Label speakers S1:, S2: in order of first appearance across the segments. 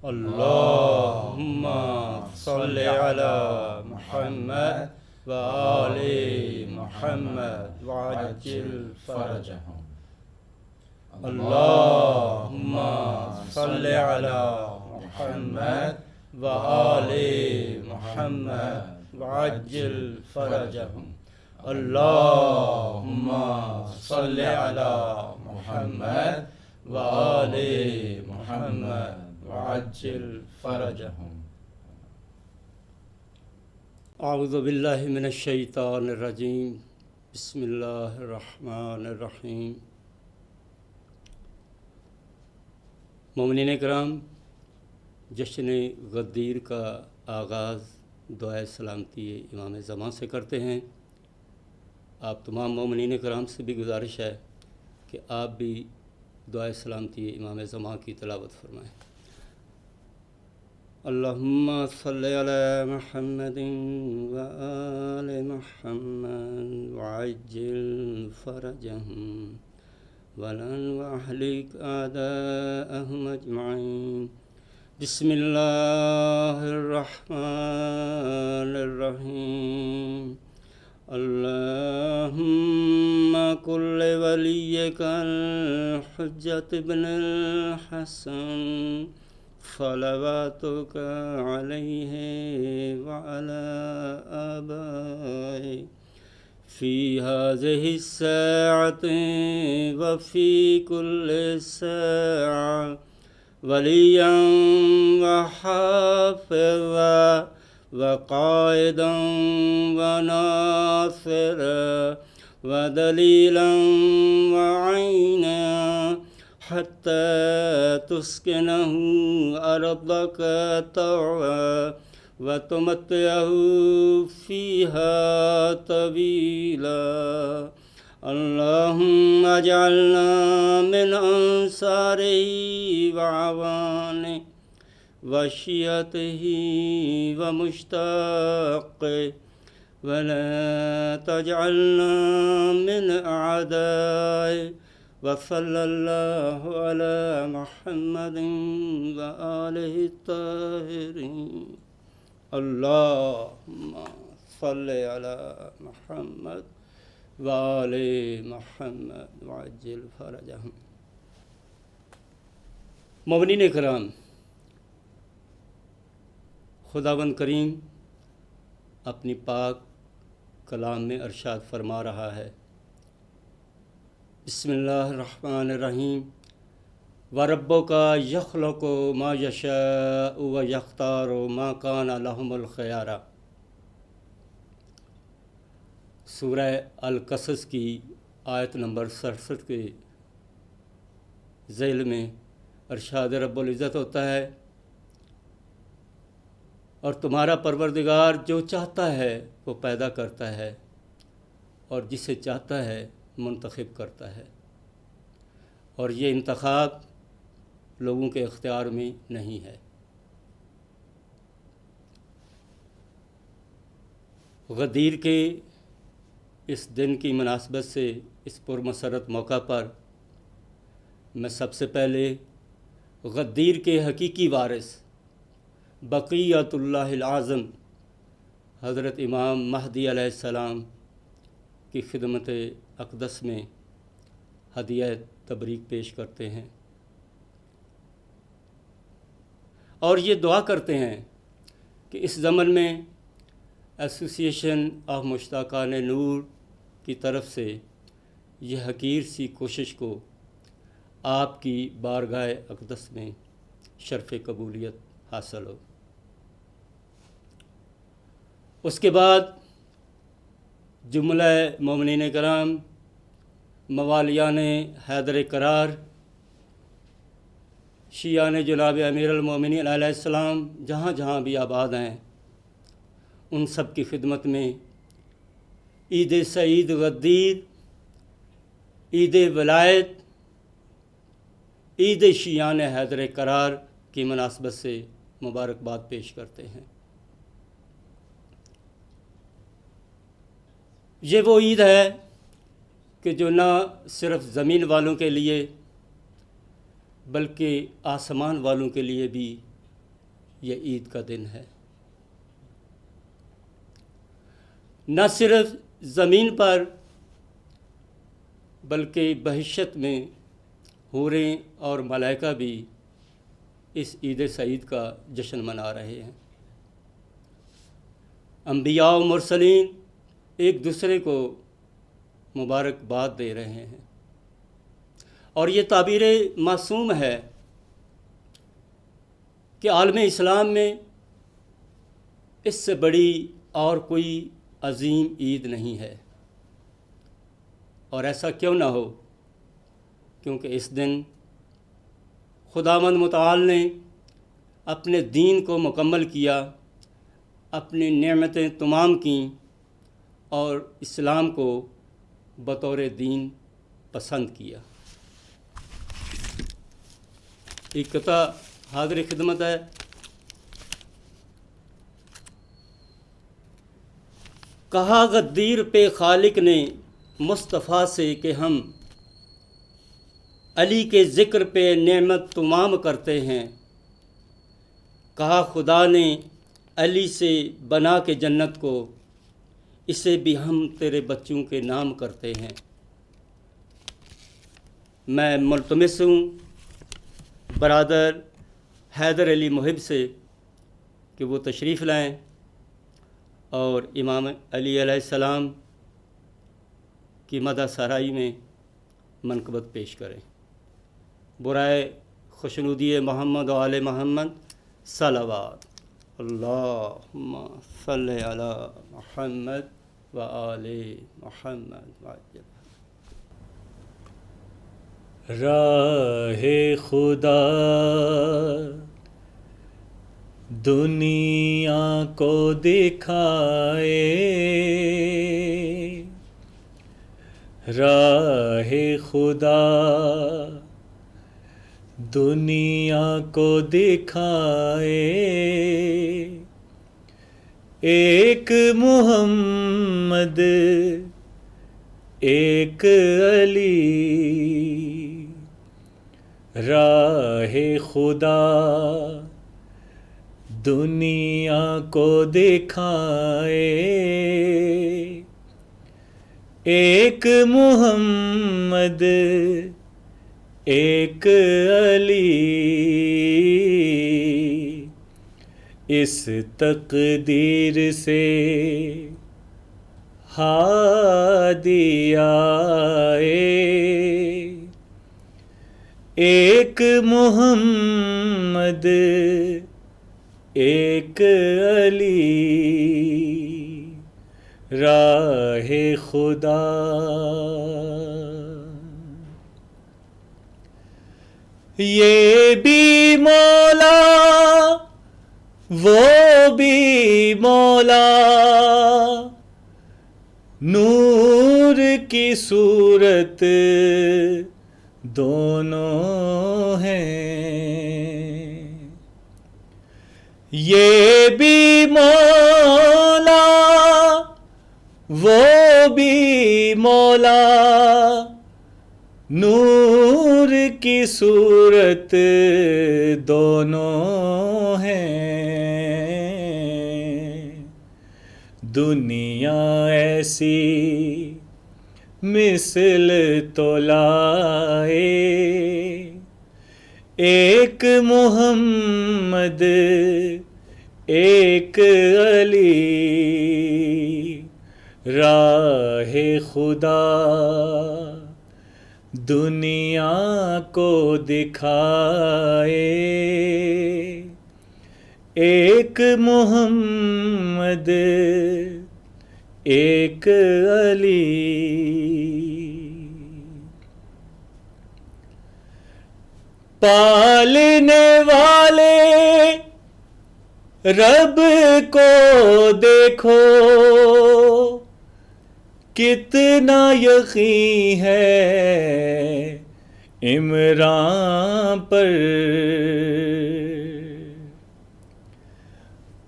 S1: اللهم صل على محمد وآل محمد وعجل فرجهم. اللهم صل على محمد وآل محمد وعجل فرجهم. اللهم صل على محمد وآل محمد وعجل فرجهم. اعوذ باللہ من الشیطان الرجیم. بسم اللہ الرحمن الرحیم. مومنین کرام، جشن غدیر کا آغاز دعائے سلامتی امام زمان سے کرتے ہیں. آپ تمام مومنین کرام سے بھی گزارش ہے کہ آپ بھی دعائے سلامتی امام زمان کی تلاوت فرمائیں. اللہم صلی علی محمد وآل محمد وعجل فرجہم ولن واہلک اعداءہم اجمعین. بسم اللہ الرحمن الرحیم. اللہم کن لولیک الحجۃ ابن الحسن صلواتک علیہ وعلی آبائہ فی هذه الساعة وفی کل ساعة ولیا وحافظا وقائدا وناصرا ودلیلا وعینا حتى تسكنه أرضك طوعا وتمتعه فيها طويلا. اللهم اجعلنا من أنصاره وعوانه وشيعته ومشتاقه ولا تجعلنا من أعدائه. وصلی اللہ علی محمد وآلہ الطاہرین. اللہم صلی علی محمد وآل محمد وعجل فرجہم. مومنین کرام، خداوند کریم اپنی پاک کلام میں ارشاد فرما رہا ہے. بسم اللہ الرحمن الرحیم. وَرَبُّكَ يَخْلُقُ مَا يَشَاءُ وَيَخْتَارُ مَا كَانَ لَهُمُ الْخِيَارَةُ. سورہ القصص کی آیت نمبر 67 کے ذیل میں ارشاد رب العزت ہوتا ہے، اور تمہارا پروردگار جو چاہتا ہے وہ پیدا کرتا ہے اور جسے چاہتا ہے منتخب کرتا ہے، اور یہ انتخاب لوگوں کے اختیار میں نہیں ہے. غدیر کے اس دن کی مناسبت سے اس پرمسرت موقع پر میں سب سے پہلے غدیر کے حقیقی وارث بقیت اللہ العظم حضرت امام مہدی علیہ السلام کی خدمت اقدس میں ہدیہ تبریک پیش کرتے ہیں اور یہ دعا کرتے ہیں کہ اس زمن میں ایسوسیشن آف مشتاقان نور کی طرف سے یہ حقیر سی کوشش کو آپ کی بارگاہ اقدس میں شرف قبولیت حاصل ہو. اس کے بعد جملہ مومنین کرام، موالیان حیدر قرار، شیعان جناب امیر المومنین علیہ السلام جہاں جہاں بھی آباد ہیں، ان سب کی خدمت میں عید سعید غدیر، عید ولایت، عید شیعان حیدر قرار کی مناسبت سے مبارکباد پیش کرتے ہیں. یہ وہ عید ہے کہ جو نہ صرف زمین والوں کے لیے بلکہ آسمان والوں کے لیے بھی یہ عید کا دن ہے۔ نہ صرف زمین پر بلکہ بہشت میں حوریں اور ملائکہ بھی اس عید سعید کا جشن منا رہے ہیں۔ انبیاء و مرسلین ایک دوسرے کو مبارکباد دے رہے ہیں، اور یہ تعبیر معصوم ہے کہ عالم اسلام میں اس سے بڑی اور کوئی عظیم عید نہیں ہے، اور ایسا کیوں نہ ہو، کیونکہ اس دن خداوند متعال نے اپنے دین کو مکمل کیا، اپنی نعمتیں تمام کیں اور اسلام کو بطور دین پسند کیا۔ ایک قطعہ حاضر خدمت ہے۔ کہا غدیر پہ خالق نے مصطفیٰ سے کہ ہم علی کے ذکر پہ نعمت تمام کرتے ہیں۔ کہا خدا نے علی سے بنا کے جنت کو، اسے بھی ہم تیرے بچوں کے نام کرتے ہیں۔ میں ملتمس ہوں برادر حیدر علی محب سے کہ وہ تشریف لائیں اور امام علی علیہ السلام کی مدح سرائی میں منقبت پیش کریں۔ برائے خوشنودی محمد و آل محمد صلوات۔ اللہم صلی علی محمد و آل محمد وعجل۔
S2: راہ خدا دنیا کو دکھائے، راہ خدا دنیا کو دکھائے، ایک محمد ایک علی، راہ خدا دنیا کو دکھائے، ایک محمد ایک علی، اس تقدیر سے ہادی آئے، ایک محمد ایک علی، راہ خدا۔ یہ بھی مولا وہ بھی مولا، نور کی صورت دونوں ہیں، یہ بھی مولا وہ بھی مولا، نور کی صورت دونوں ہیں، دنیا ایسی مثل تو لائے، ایک محمد ایک علی، راہ خدا دنیا کو دکھائے، ایک محمد ایک علی۔ پالنے والے رب کو دیکھو، کتنا یقین ہے عمران پر،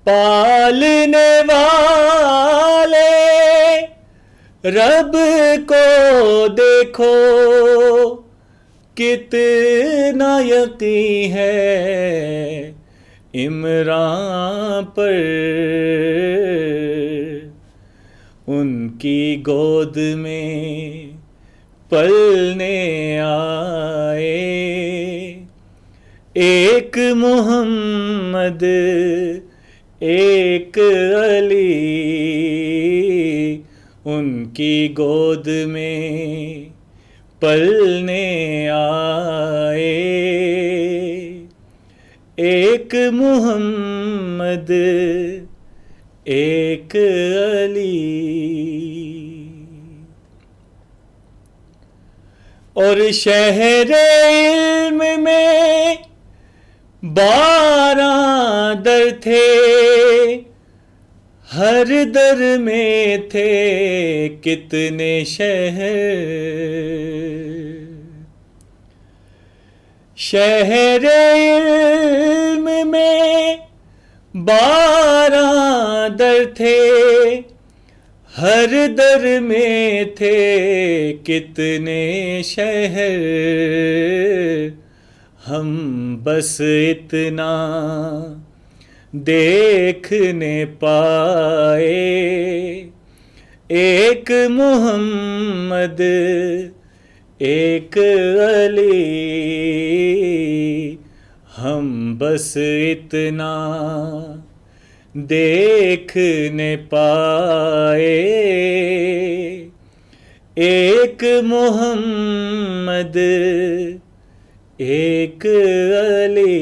S2: پالنے والے رب کو دیکھو، کتنا یقین ہے عمران پر ان کی گود میں پلنے آئے، ایک محمد ایک علی ان کی گود میں پلنے آئے، ایک محمد ایک علی۔ اور شہر علم میں 12 در تھے، ہر در میں تھے کتنے شہر، شہر علم میں 12 در تھے، ہر در میں تھے کتنے شہر، ہم بس اتنا دیکھنے پائے، ایک محمد ایک علی، ہم بس اتنا دیکھنے پائے، ایک محمد ایک علی۔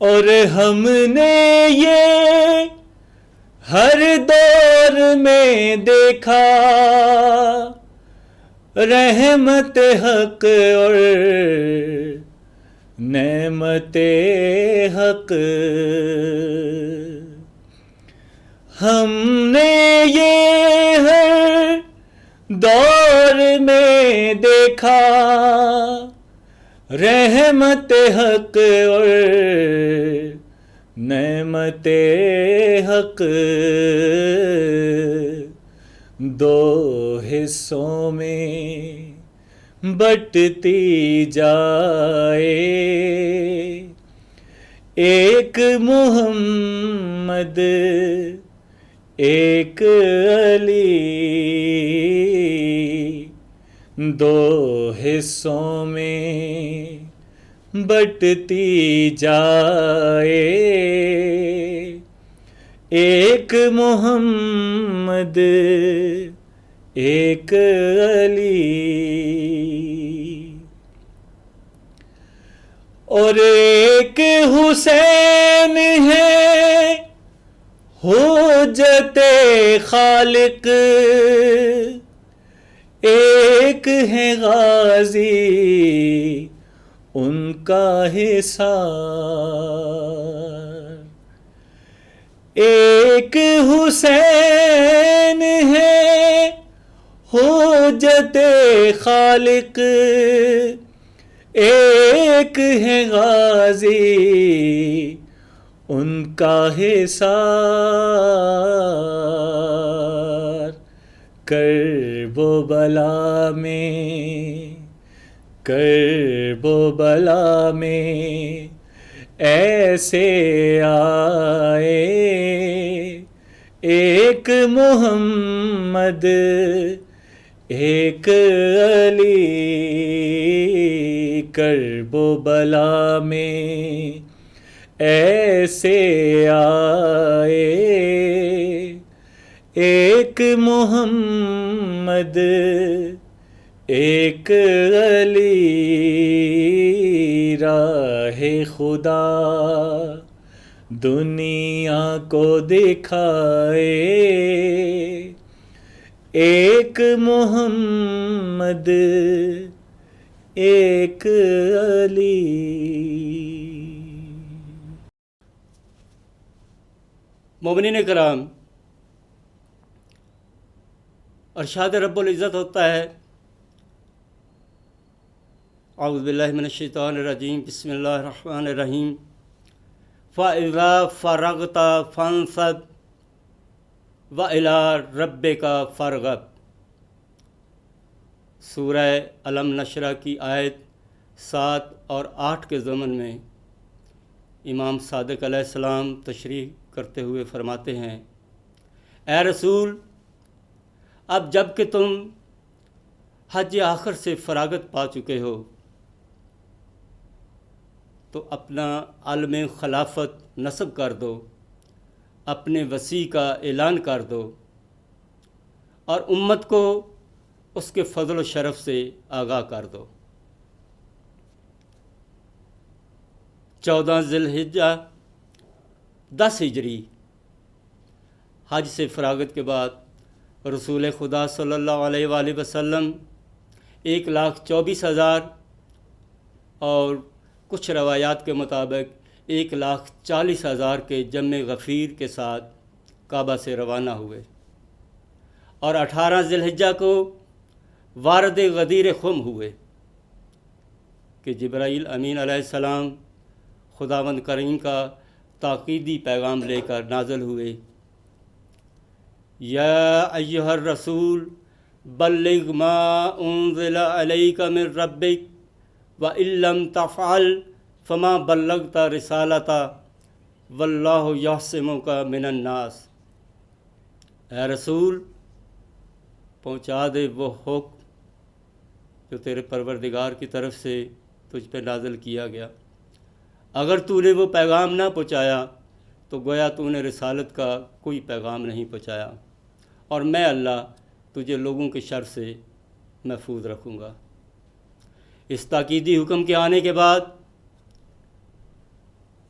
S2: اور ہم نے یہ ہر دور میں دیکھا، رحمت حق اور نعمت حق، ہم نے یہ ہر دور میں دیکھا، رحمت حق اور نعمت حق، دو حصوں میں بٹتی جائے، ایک محمد ایک علی، دو حصوں میں بٹتی جائے، ایک محمد ایک علی۔ اور ایک حسین ہے حجت خالق، ایک ہے غازی ان کا حصار، ایک حسین ہے حجت خالق، ایک ہے غازی ان کا حصار، کرب و بلا میں، کرب و بلا میں ایسے آئے، ایک محمد ایک علی، کرب و بلا میں ایسے آئے، ایک محمد ایک علی، راہ خدا دنیا کو دکھائے، ایک محمد ایک علی۔
S1: مومنین کرام، ارشاد رب العزت ہوتا ہے، اعوذ باللہ من الشیطان الرجیم، بسم اللہ الرحمن الرحیم، فَإِذَا فَرَغْتَ فَانْصَبْ وَإِلَىٰ رَبِّكَ فَارْغَب۔ سورہ علم نشرہ کی آیت 7 اور 8 کے ضمن میں امام صادق علیہ السلام تشریح کرتے ہوئے فرماتے ہیں، اے رسول، اب جب کہ تم حج آخر سے فراغت پا چکے ہو تو اپنا عالم خلافت نصب کر دو، اپنے وسیع کا اعلان کر دو اور امت کو اس کے فضل و شرف سے آگاہ کر دو۔ 14 ذی الحجہ 10 ہجری حج سے فراغت کے بعد رسول خدا صلی اللہ علیہ وآلہ وسلم 1,24,000 اور کچھ روایات کے مطابق 1,40,000 کے جمع غفیر کے ساتھ کعبہ سے روانہ ہوئے اور 18 ذی الحجہ کو وارد غدیر خم ہوئے کہ جبرائیل امین علیہ السلام خداوند کریم کا تاکیدی پیغام لے کر نازل ہوئے، یا ایھا الرسول بلغ ما انزل الیک من ربک وَإِن لَّمْ تَفْعَلْ فَمَا بَلَّغْتَ رِسَالَتَهُ وَاللَّهُ يَعْصِمُكَ مِنَ النَّاسِ، اے رسول پہنچا دے وہ حکم جو تیرے پروردگار کی طرف سے تجھ پہ نازل کیا گیا۔ اگر تو نے وہ پیغام نہ پہنچایا تو گویا تو نے رسالت کا کوئی پیغام نہیں پہنچایا، اور میں اللہ تجھے لوگوں کے شر سے محفوظ رکھوں گا۔ اس تاکیدی حکم کے آنے کے بعد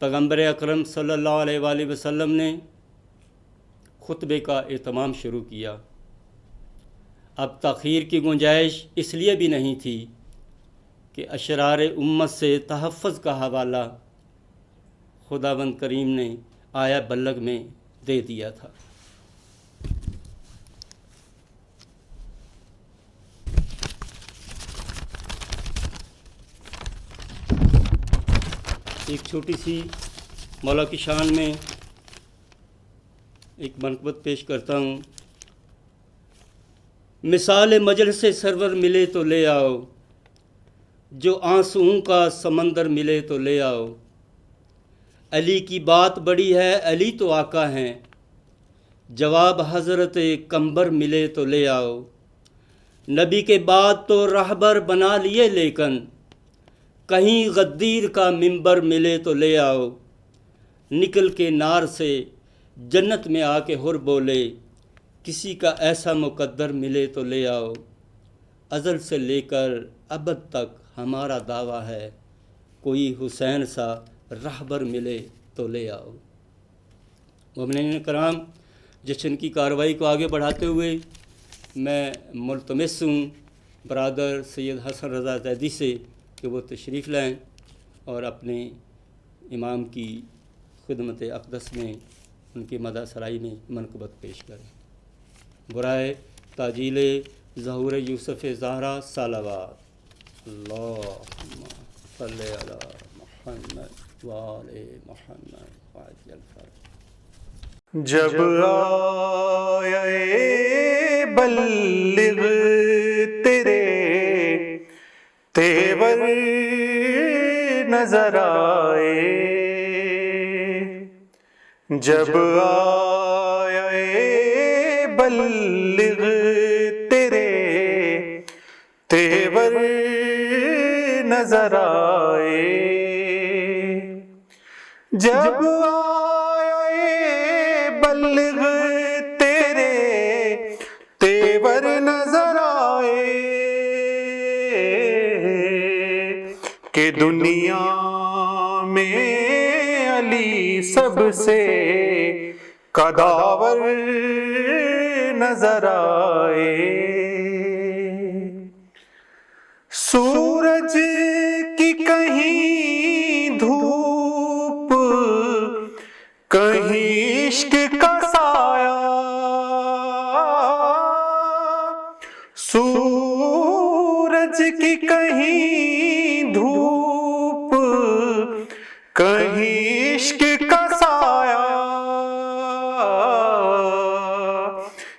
S1: پیغمبر اکرم صلی اللہ علیہ وآلہ وسلم نے خطبے کا اہتمام شروع کیا۔ اب تاخیر کی گنجائش اس لیے بھی نہیں تھی کہ اشرار امت سے تحفظ کا حوالہ خداوند کریم نے آیا بلغ میں دے دیا تھا۔ ایک چھوٹی سی مولا کی شان میں ایک منقبت پیش کرتا ہوں۔ مثال مجلس سرور ملے تو لے آؤ، جو آنسوؤں کا سمندر ملے تو لے آؤ۔ علی کی بات بڑی ہے، علی تو آقا ہیں، جواب حضرت قمبر ملے تو لے آؤ۔ نبی کے بعد تو راہبر بنا لیے لیکن کہیں غدیر کا منبر ملے تو لے آؤ۔ نکل کے نار سے جنت میں آ کے حر بولے، کسی کا ایسا مقدر ملے تو لے آؤ۔ ازل سے لے کر ابد تک ہمارا دعویٰ ہے، کوئی حسین سا راہبر ملے تو لے آؤ۔ مومنین کرام، جشن کی کارروائی کو آگے بڑھاتے ہوئے میں ملتمس ہوں برادر سید حسن رضا زیدی سے کہ وہ تشریف لائیں اور اپنے امام کی خدمت اقدس میں ان کی مدح سرائی میں منقبت پیش کریں۔ برائے تاجیل ظہور یوسف زہرا صلوات اللہم صلی علی محمد وآل محمد وعجل فرج۔
S2: جب آئے بلغ تیرے تیور نظر آئے، جب آئے بلغ تیرے تیور نظر آئے، جب آئے بلغ تیرے تیور نظر آئے، کہ دنیا میں علی سب سے قداور نظر آئے۔ سورج کی کہیں دھوپ کہیں عشق کا سایہ، سورج کی کہیں دھوپ کہیں عشق کا سایہ،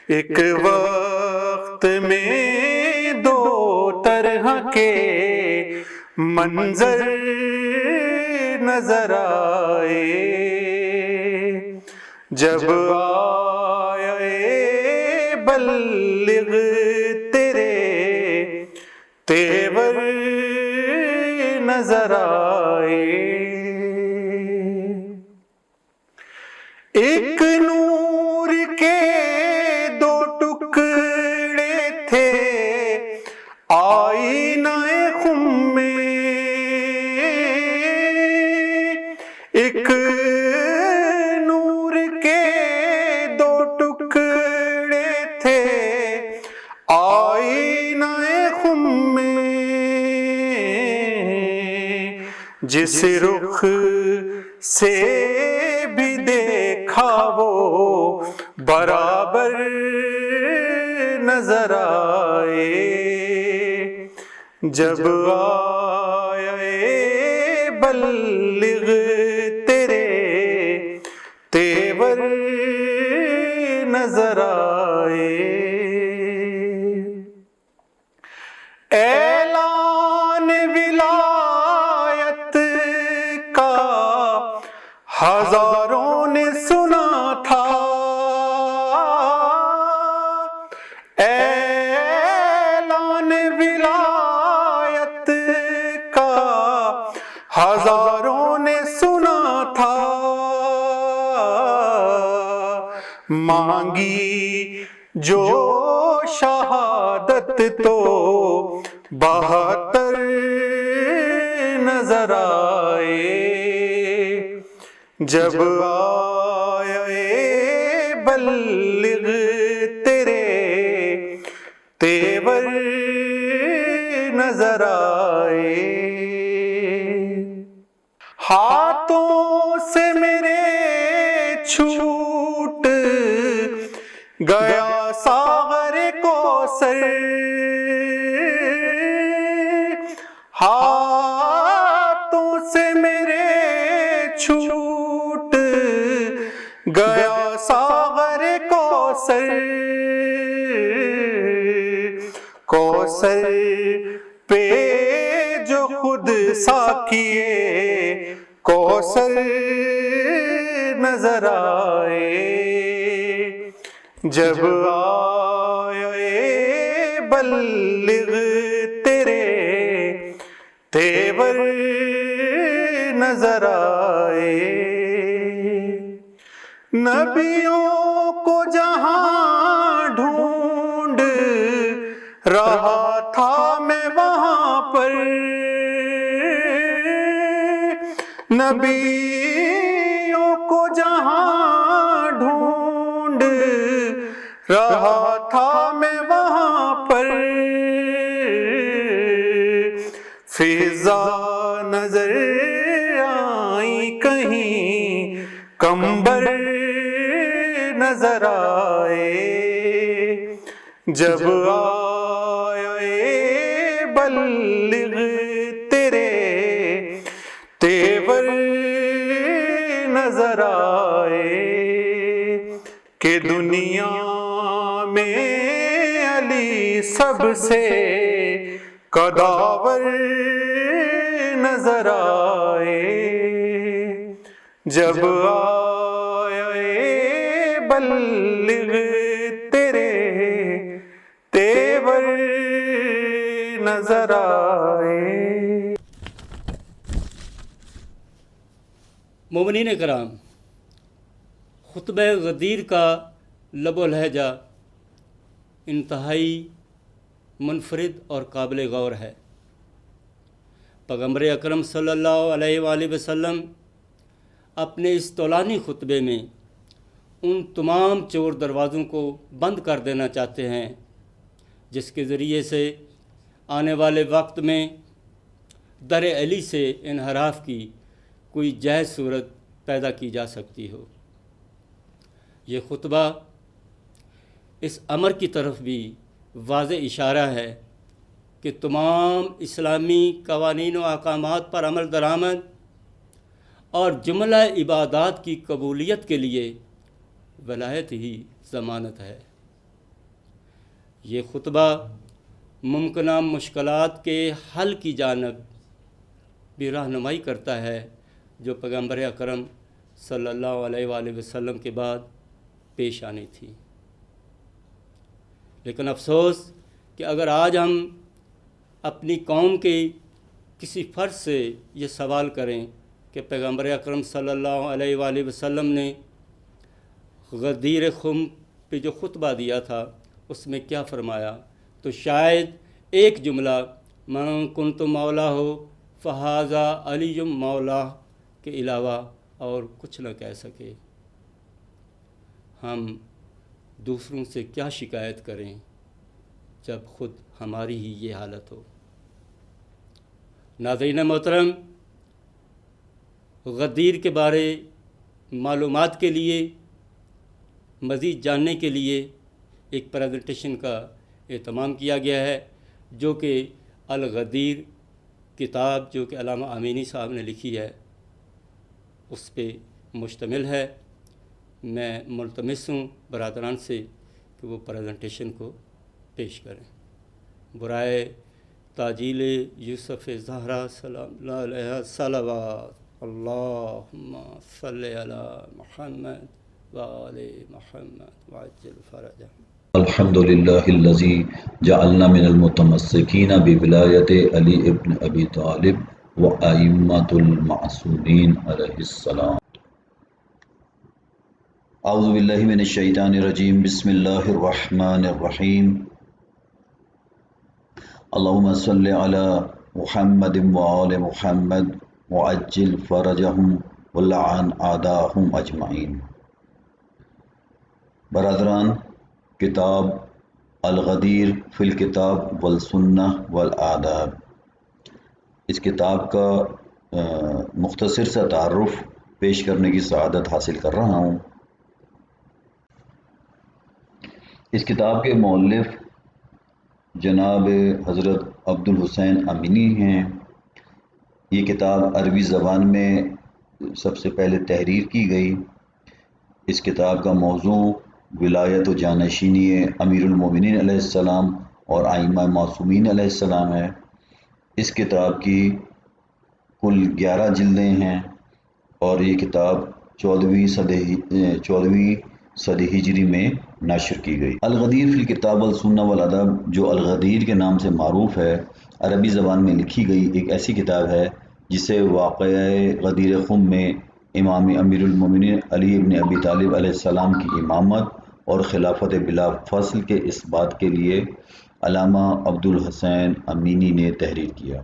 S2: ایک وقت میں دو طرح یہاں کے منظر نظر آئے جب آئے بلغ تیرے تیور نظر آئے ایک نور کے دو ٹکڑے تھے آئینہ خم میں ایک نور کے دو ٹکڑے تھے آئینہ خم میں جس رخ سے بھی دیکھا وہ برابر نظر آئے جب آئے بلغ تیرے تیور نظر آئے اعلان ولایت کا ہزاروں نے سنا تھا اعلان ولایت کا ہزاروں نے سنا تھا مانگی جو شہادت تو 72 نظر آئے جب آئے بلغ تیرے تیور نظر آئے ہاتھوں سے میرے چھوٹ گیا ساغر کوثر ہاتھوں سے میرے چھوٹ گیا ساغر کوثر کوثر پہ جو خود ساقیے کوثر نظر آئے جب آئے بلغ تیرے تیور نظر آئے نبیوں کو جہاں ڈھونڈ رہا تھا میں وہاں پر نبیوں کو جہاں ڈھونڈ رہا تھا میں وہاں پر فضا نظر آئی کہیں کمبر نظر آئے جب آئے بلغ تیرے تیور نظر آئے کہ دنیا میں علی سب سے قداور نظر آئے جب آئے بلغ تیرے تیور نظر آئے
S1: مومنین کرام، خطبہ غدیر کا لب و لہجہ انتہائی منفرد اور قابل غور ہے۔ پیغمبر اکرم صلی اللہ علیہ وآلہ وسلم اپنے اس طولانی خطبے میں ان تمام چور دروازوں کو بند کر دینا چاہتے ہیں جس کے ذریعے سے آنے والے وقت میں در علی سے انحراف کی کوئی جائز صورت پیدا کی جا سکتی ہو۔ یہ خطبہ اس امر کی طرف بھی واضح اشارہ ہے کہ تمام اسلامی قوانین و احکامات پر عمل درآمد اور جملہ عبادات کی قبولیت کے لیے ولایت ہی ضمانت ہے۔ یہ خطبہ ممکنہ مشکلات کے حل کی جانب بھی رہنمائی کرتا ہے جو پیغمبر اکرم صلی اللہ علیہ وآلہ وسلم کے بعد پیش آنی تھی۔ لیکن افسوس کہ اگر آج ہم اپنی قوم کے کسی فرد سے یہ سوال کریں کہ پیغمبر اکرم صلی اللہ علیہ وآلہ وسلم نے غدیر خم پہ جو خطبہ دیا تھا اس میں کیا فرمایا، تو شاید ایک جملہ من کنت مولا ہو فہذا علی مولا کے علاوہ اور کچھ نہ کہہ سکے۔ ہم دوسروں سے کیا شکایت کریں جب خود ہماری ہی یہ حالت ہو۔ ناظرین محترم، غدیر کے بارے معلومات کے لیے، مزید جاننے کے لیے ایک پریزنٹیشن کا اہتمام کیا گیا ہے جو کہ الغدیر کتاب جو کہ علامہ امینی صاحب نے لکھی ہے اس پہ مشتمل ہے۔ میں ملتمس ہوں برادران سے کہ وہ پریزنٹیشن کو پیش کریں۔ برائے تاجیل یوسف زہرا سلام اللہ علیہ صلوات اللہم صلی علی محمد وآل محمد وعجل فرجہ۔
S3: الحمد للہ الذی جعلنا من المتمسکین بولایت علی ابن ابی طالب و ائمۃ المعصومین علیہ السلام۔ اعوذ باللہ من الشیطان الرجیم، بسم اللہ الرحمن الرحیم۔ اللہم صلی علی محمد وآل محمد وعجل فرجہم ولعن اعداءہم اجمعین۔ برادران، کتاب الغدیر فی الکتاب والسنہ والآداب، اس کتاب کا مختصر سا تعارف پیش کرنے کی سعادت حاصل کر رہا ہوں۔ اس کتاب کے مؤلف جناب حضرت عبدالحسین امینی ہیں۔ یہ کتاب عربی زبان میں سب سے پہلے تحریر کی گئی۔ اس کتاب کا موضوع ولایت و جانشینی امیر المومنین علیہ السلام اور ائمہ معصومین علیہ السلام ہے۔ اس کتاب کی کل 11 جلدیں ہیں اور یہ کتاب 14ویں صدی ہجری میں نشر کی گئی۔ الغدیر فی الکتاب والسنہ والادب، جو الغدیر کے نام سے معروف ہے، عربی زبان میں لکھی گئی ایک ایسی کتاب ہے جسے واقعہ غدیر خم میں امام امیر المومنین علی ابن ابی طالب علیہ السلام کی امامت اور خلافت بلا فصل کے اس بات کے لیے علامہ عبدالحسین امینی نے تحریر کیا۔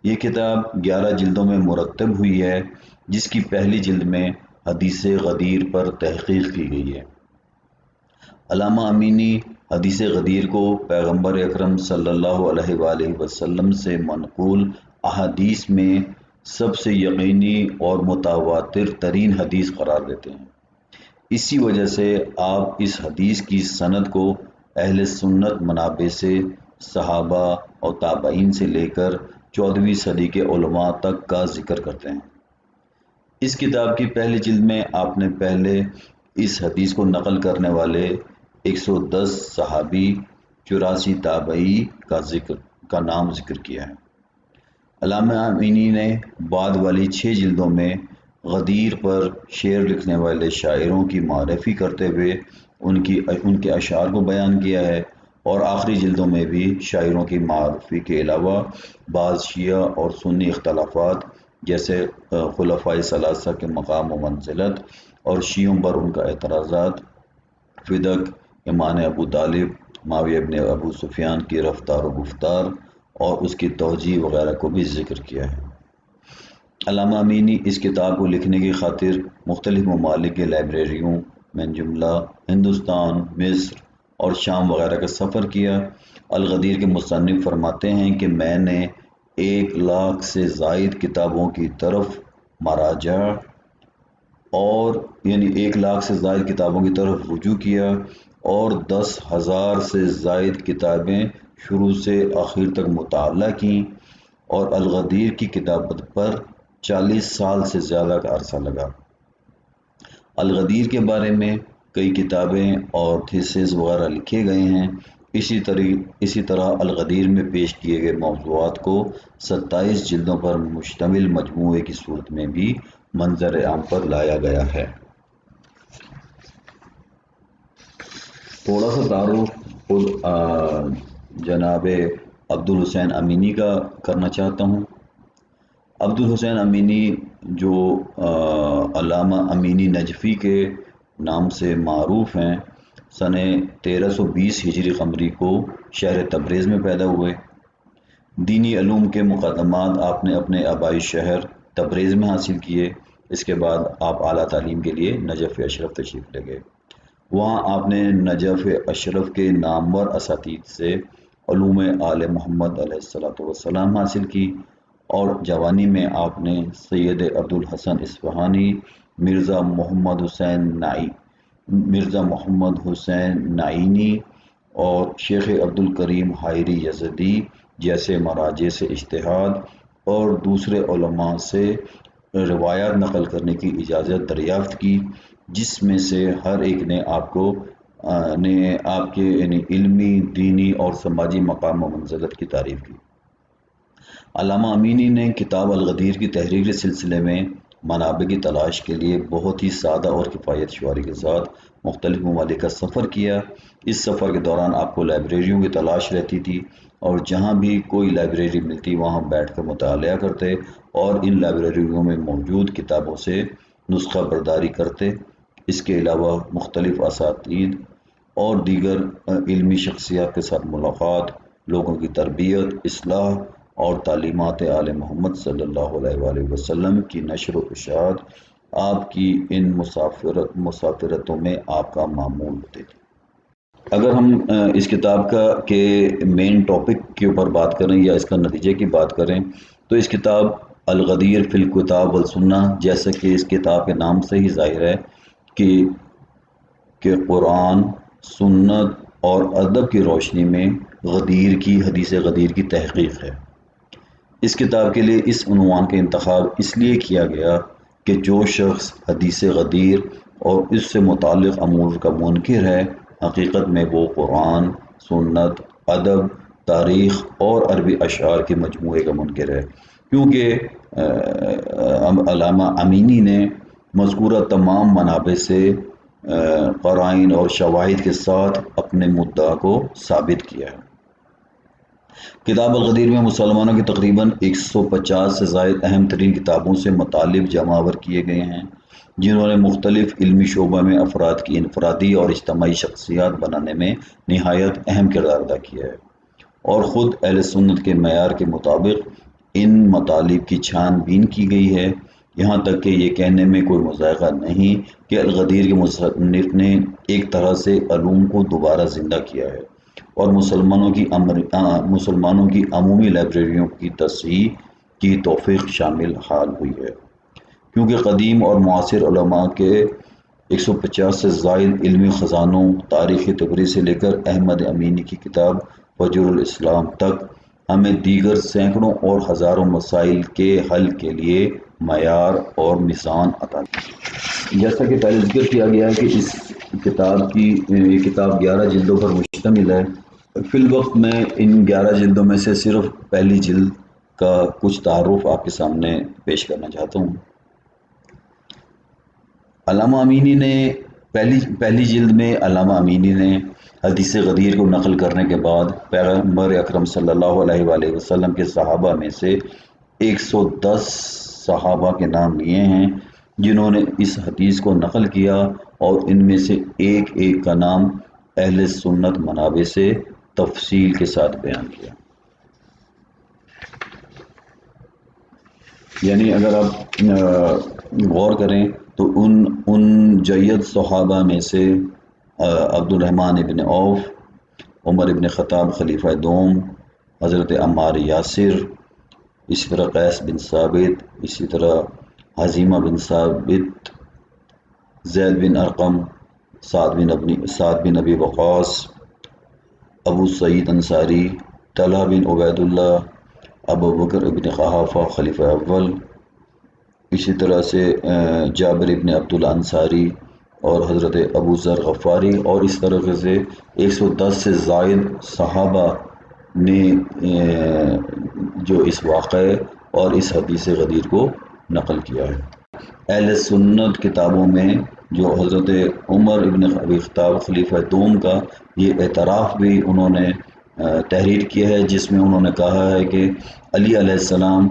S3: یہ کتاب 11 جلدوں میں مرتب ہوئی ہے، جس کی پہلی جلد میں حدیث غدیر پر تحقیق کی گئی ہے۔ علامہ امینی حدیث غدیر کو پیغمبر اکرم صلی اللہ علیہ وآلہ وسلم سے منقول احادیث میں سب سے یقینی اور متواتر ترین حدیث قرار دیتے ہیں۔ اسی وجہ سے آپ اس حدیث کی سند کو اہل سنت منابع سے صحابہ اور تابعین سے لے کر 14ویں صدی کے علماء تک کا ذکر کرتے ہیں۔ اس کتاب کی پہلی جلد میں آپ نے پہلے اس حدیث کو نقل کرنے والے 110 صحابی 84 تابعی کا نام ذکر کیا ہے۔ علامہ امینی نے بعد والی 6 جلدوں میں غدیر پر شعر لکھنے والے شاعروں کی معرفی کرتے ہوئے ان کے اشعار کو بیان کیا ہے، اور آخری جلدوں میں بھی شاعروں کی معرفی کے علاوہ بعض شیعہ اور سنی اختلافات جیسے خلفائے ثلاثہ کے مقام و منزلت اور شیعوں پر ان کا اعتراضات، فدق ایمان ابو طالب، معاویہ ابن ابو سفیان کی رفتار و گفتار اور اس کی توجیہ وغیرہ کو بھی ذکر کیا ہے۔ علامہ امینی اس کتاب کو لکھنے کی خاطر مختلف ممالک کے لائبریریوں من جملہ ہندوستان، مصر اور شام وغیرہ کا سفر کیا۔ الغدیر کے مصنف فرماتے ہیں کہ میں نے 1 لاکھ سے زائد کتابوں کی طرف مراجع اور 1 لاکھ سے زائد کتابوں کی طرف رجوع کیا اور 10,000 سے زائد کتابیں شروع سے آخر تک مطالعہ کیں، اور الغدیر کی کتابت پر 40 سال سے زیادہ کا عرصہ لگا۔ الغدیر کے بارے میں کئی کتابیں اور تھیسز وغیرہ لکھے گئے ہیں۔ اسی طرح الغدیر میں پیش کیے گئے موضوعات کو 27 جلدوں پر مشتمل مجموعے کی صورت میں بھی منظر عام پر لایا گیا ہے۔ تھوڑا سا تعارف خود جناب عبدالحسین امینی کا کرنا چاہتا ہوں۔ عبدالحسین امینی جو علامہ امینی نجفی کے نام سے معروف ہیں، سن 1320 ہجری قمری کو شہر تبریز میں پیدا ہوئے۔ دینی علوم کے مقدمات آپ نے اپنے آبائی شہر تبریز میں حاصل کیے۔ اس کے بعد آپ اعلیٰ تعلیم کے لیے نجف اشرف تشریف لے گئے۔ وہاں آپ نے نجف اشرف کے نامور اساتید سے علوم آل محمد علیہ السلام حاصل کی، اور جوانی میں آپ نے سید عبدالحسن اصفہانی، مرزا محمد حسین نعینی اور شیخ عبدالکریم حائری یزدی جیسے مراجع سے اجتہاد اور دوسرے علماء سے روایات نقل کرنے کی اجازت دریافت کی، جس میں سے ہر ایک نے آپ کے علمی، دینی اور سماجی مقام و منزلت کی تعریف کی۔ علامہ امینی نے کتاب الغدیر کی تحریر کے سلسلے میں منابع کی تلاش کے لیے بہت ہی سادہ اور کفایت شعاری کے ساتھ مختلف ممالک کا سفر کیا۔ اس سفر کے دوران آپ کو لائبریریوں کی تلاش رہتی تھی، اور جہاں بھی کوئی لائبریری ملتی وہاں بیٹھ کر مطالعہ کرتے اور ان لائبریریوں میں موجود کتابوں سے نسخہ برداری کرتے۔ اس کے علاوہ مختلف اساتید اور دیگر علمی شخصیات کے ساتھ ملاقات، لوگوں کی تربیت، اصلاح اور تعلیمات آل محمد صلی اللہ علیہ وآلہ وسلم کی نشر و اشاعت آپ کی ان مسافرتوں میں آپ کا معمول ہوتے تھے۔ اگر ہم اس کتاب کے مین ٹاپک کے اوپر بات کریں یا اس کا نتیجے کی بات کریں تو اس کتاب الغدیر فی الکتاب والسنہ، جیسا کہ اس کتاب کے نام سے ہی ظاہر ہے کہ قرآن، سنت اور ادب کی روشنی میں غدیر کی حدیث غدیر کی تحقیق ہے۔ اس کتاب کے لیے اس عنوان کا انتخاب اس لیے کیا گیا کہ جو شخص حدیث غدیر اور اس سے متعلق امور کا منکر ہے، حقیقت میں وہ قرآن، سنت، ادب، تاریخ اور عربی اشعار کے مجموعے کا منکر ہے، کیونکہ علامہ امینی نے مذکورہ تمام منابع سے قرائن اور شواہد کے ساتھ اپنے مدعا کو ثابت کیا ہے۔ کتاب الغدیر میں مسلمانوں کی تقریباً 150 سے زائد اہم ترین کتابوں سے مطالب جمع آور کیے گئے ہیں، جنہوں نے مختلف علمی شعبہ میں افراد کی انفرادی اور اجتماعی شخصیات بنانے میں نہایت اہم کردار ادا کیا ہے، اور خود اہل سنت کے معیار کے مطابق ان مطالب کی چھان بین کی گئی ہے، یہاں تک کہ یہ کہنے میں کوئی مذائقہ نہیں کہ الغدیر کے مصنف نے ایک طرح سے علوم کو دوبارہ زندہ کیا ہے اور مسلمانوں کی عمومی لائبریریوں کی تصحیح کی توفیق شامل حال ہوئی ہے، کیونکہ قدیم اور معاصر علماء کے 150 سے زائد علمی خزانوں، تاریخ تبری سے لے کر احمد امینی کی کتاب فجر الاسلام تک ہمیں دیگر سینکڑوں اور ہزاروں مسائل کے حل کے لیے معیار اور میزان عطا کی۔ جیسا کہ پہلے ذکر کیا گیا ہے کہ اس کتاب 11 جلدوں پر مشتمل ہے۔ فی الوقت میں ان 11 جلدوں میں سے صرف پہلی جلد کا کچھ تعارف آپ کے سامنے پیش کرنا چاہتا ہوں۔ علامہ امینی نے پہلی جلد میں علامہ امینی نے حدیث غدیر کو نقل کرنے کے بعد پیغمبر اکرم صلی اللہ علیہ وآلہ وسلم کے صحابہ میں سے 110 صحابہ کے نام لیے ہیں جنہوں نے اس حدیث کو نقل کیا، اور ان میں سے ایک ایک کا نام اہل سنت منابع سے تفصیل کے ساتھ بیان کیا۔ یعنی اگر آپ غور کریں تو ان جید صحابہ میں سے عبد الرحمن ابن عوف، عمر ابن خطاب خلیفہ دوم، حضرت عمار یاسر، اسی طرح قیس بن ثابت، اسی طرح حزیمہ بن ثابت، زید بن ارقم، سعد بن ابی وقاص، ابو سعید انصاری، طلحہ بن عبید اللہ، ابو بکر ابن قحافہ خلیفہ اول، اسی طرح سے جابر ابن عبداللہ انصاری، اور حضرت ابو ذر غفاری اور اس طریقے سے 110 سے زائد صحابہ نے جو اس واقعے اور اس حدیث غدیر کو نقل کیا ہے۔ اہل سنت کتابوں میں جو حضرت عمر ابن ابی خطاب خلیفہ دوم کا یہ اعتراف بھی انہوں نے تحریر کیا ہے، جس میں انہوں نے کہا ہے کہ علی علیہ السلام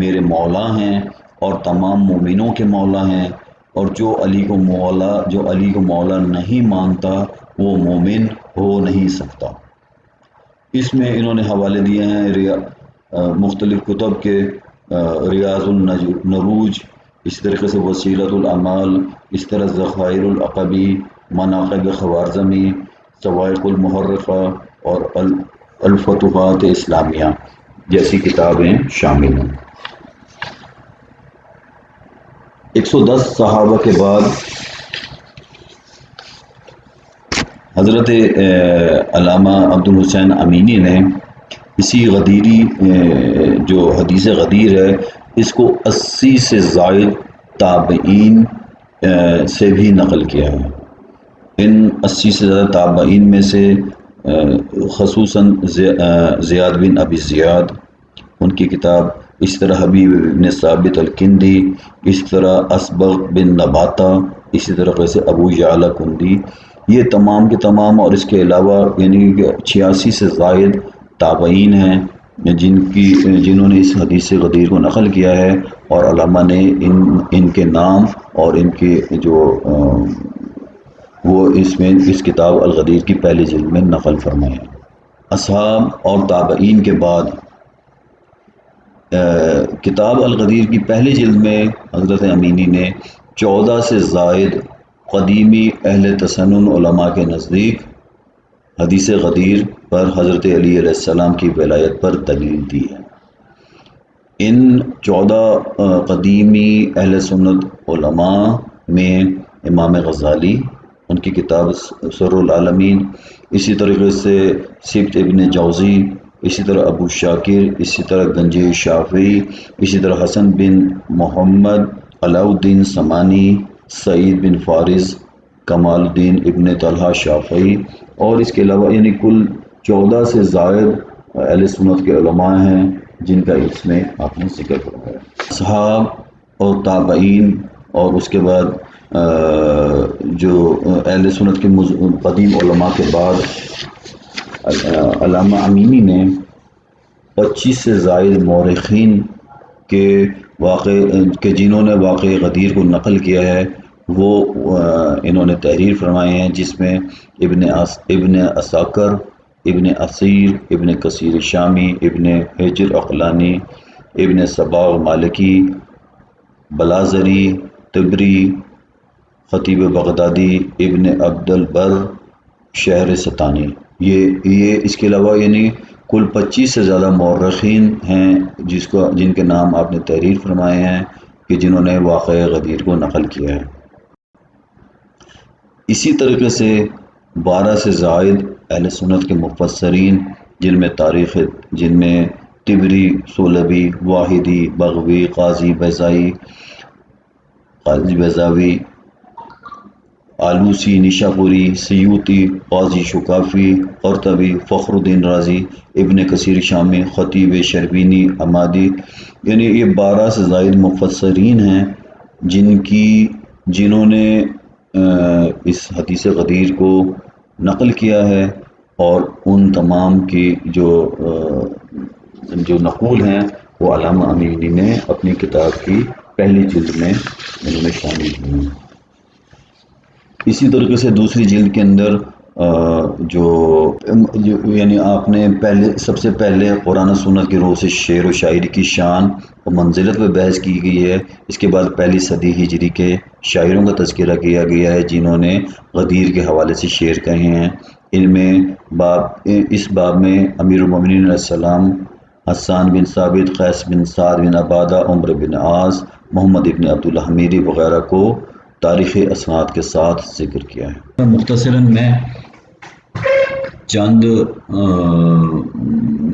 S3: میرے مولا ہیں اور تمام مومنوں کے مولا ہیں، اور جو علی کو مولا نہیں مانتا وہ مومن ہو نہیں سکتا۔ اس میں انہوں نے حوالے دیے ہیں مختلف کتب کے، ریاض النروج، اس طریقے سے وسیلۃ الاعمال، اس طرح ذخائر العقبی، مناقب خوارزمی، صواعق المحرقہ اور الفتوحات اسلامیہ جیسی کتابیں شامل ہیں۔ 110 صحابہ کے بعد حضرت علامہ عبد الحسین امینی نے اسی غدیری جو حدیث غدیر ہے اس کو 80 سے زائد تابعین سے بھی نقل کیا ہے۔ ان 80 سے زیادہ تابعین میں سے خصوصاً زیاد بن ابی زیاد، ان کی کتاب، اس طرح حبیب بن ثابت الکندی، اس طرح اسبغ بن نباتہ، اسی طرح سے ابو یعلا کندی، یہ تمام کے تمام، اور اس کے علاوہ یعنی 86 سے زائد تابعین ہیں جنہوں نے اس حدیث غدیر کو نقل کیا ہے، اور علماء نے ان کے نام اور ان کے جو وہ اس کتاب الغدیر کی پہلی جلد میں نقل فرمائے ہیں۔ اصحاب اور تابعین کے بعد کتاب الغدیر کی پہلی جلد میں حضرت امینی نے 14 سے زائد قدیمی اہل تسنن علماء کے نزدیک حدیث غدیر پر حضرت علی علیہ السلام کی ولایت پر دلیل دی ہے۔ ان 14 قدیمی اہل سنت علماء میں امام غزالی، ان کی کتاب سر العالمین، اسی طریقے سے سبت ابن جوزی، اسی طرح ابو شاکر، اسی طرح گنجی شافعی، اسی طرح حسن بن محمد، علاء الدین سمانی، سعید بن فارس، کمال الدین ابن طلحہ شافعی، اور اس کے علاوہ یعنی کل 14 سے زائد اہل سنت کے علماء ہیں جن کا اس میں آپ نے ذکر کروایا۔ اصحاب اور تابعین اور اس کے بعد جو اہل سنت کے قدیم علماء کے بعد علامہ امینی نے 25 سے زائد مورخین کے جنہوں نے واقع غدیر کو نقل کیا ہے وہ انہوں نے تحریر فرمائے ہیں، جس میں ابن اساکر، ابن اسیر، ابن کثیر شامی، ابن حجر عقلانی، ابن صباغ مالکی، بلازری، طبری، خطیب بغدادی، ابن عبد البر، شہر ستانی، یہ اس کے علاوہ یعنی کل 25 سے زیادہ مورخین ہیں جن کے نام آپ نے تحریر فرمائے ہیں کہ جنہوں نے واقع غدیر کو نقل کیا ہے۔ اسی طریقے سے 12 سے زائد اہل سنت کے مفسرین جن میں طبری، سولبی، واحدی، بغوی، قاضی بیضاوی، آلوسی، نشاپوری، سیوطی، قاضی شکافی، قرطبی، فخر الدین رازی، ابن کثیر شامی، خطیب شربینی، عمادی، یعنی یہ 12 سے زائد مفسرین ہیں جنہوں نے اس حدیث غدیر کو نقل کیا ہے، اور ان تمام کی جو نقول ہیں وہ علامہ امینی نے اپنی کتاب کی پہلی جلد میں انہوں نے شامل کی ہیں۔ اسی طریقے سے دوسری جلد کے اندر جو یعنی آپ نے سب سے پہلے قرآن و سنت کی روح سے شعر و شاعری کی شان اور منزلت پہ بحث کی گئی ہے۔ اس کے بعد پہلی صدی ہجری کے شاعروں کا تذکرہ کیا گیا ہے جنہوں نے غدیر کے حوالے سے شعر کہے ہیں۔ ان میں اس باب میں امیر المومنین علیہ السلام، حسان بن ثابت، قیس بن سعد بن عبادہ، عمر بن عاص، محمد ابن عبد الحمیدی وغیرہ کو تاریخی اسناد کے ساتھ ذکر کیا ہے۔ مختصراً میں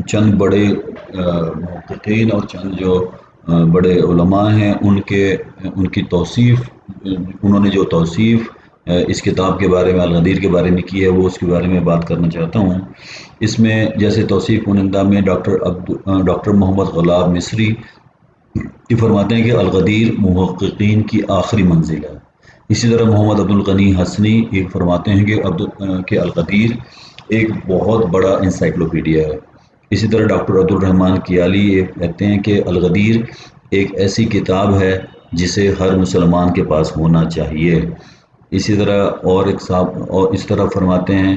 S3: چند بڑے محققین اور چند جو بڑے علماء ہیں ان کی توصیف، انہوں نے جو توصیف اس کتاب کے بارے میں، الغدیر کے بارے میں کی ہے، وہ اس کے بارے میں بات کرنا چاہتا ہوں۔ اس میں جیسے توصیف کنندہ میں ڈاکٹر محمد غلاب مصری یہ فرماتے ہیں کہ الغدیر محققین کی آخری منزل ہے۔ اسی طرح محمد عبدالغنی حسنی یہ فرماتے ہیں کہ الغدیر ایک بہت بڑا انسائکلوپیڈیا ہے۔ اسی طرح ڈاکٹر عبدالرحمن کیالی یہ کہتے ہیں کہ الغدیر ایک ایسی کتاب ہے جسے ہر مسلمان کے پاس ہونا چاہیے۔ اسی طرح اس طرح فرماتے ہیں،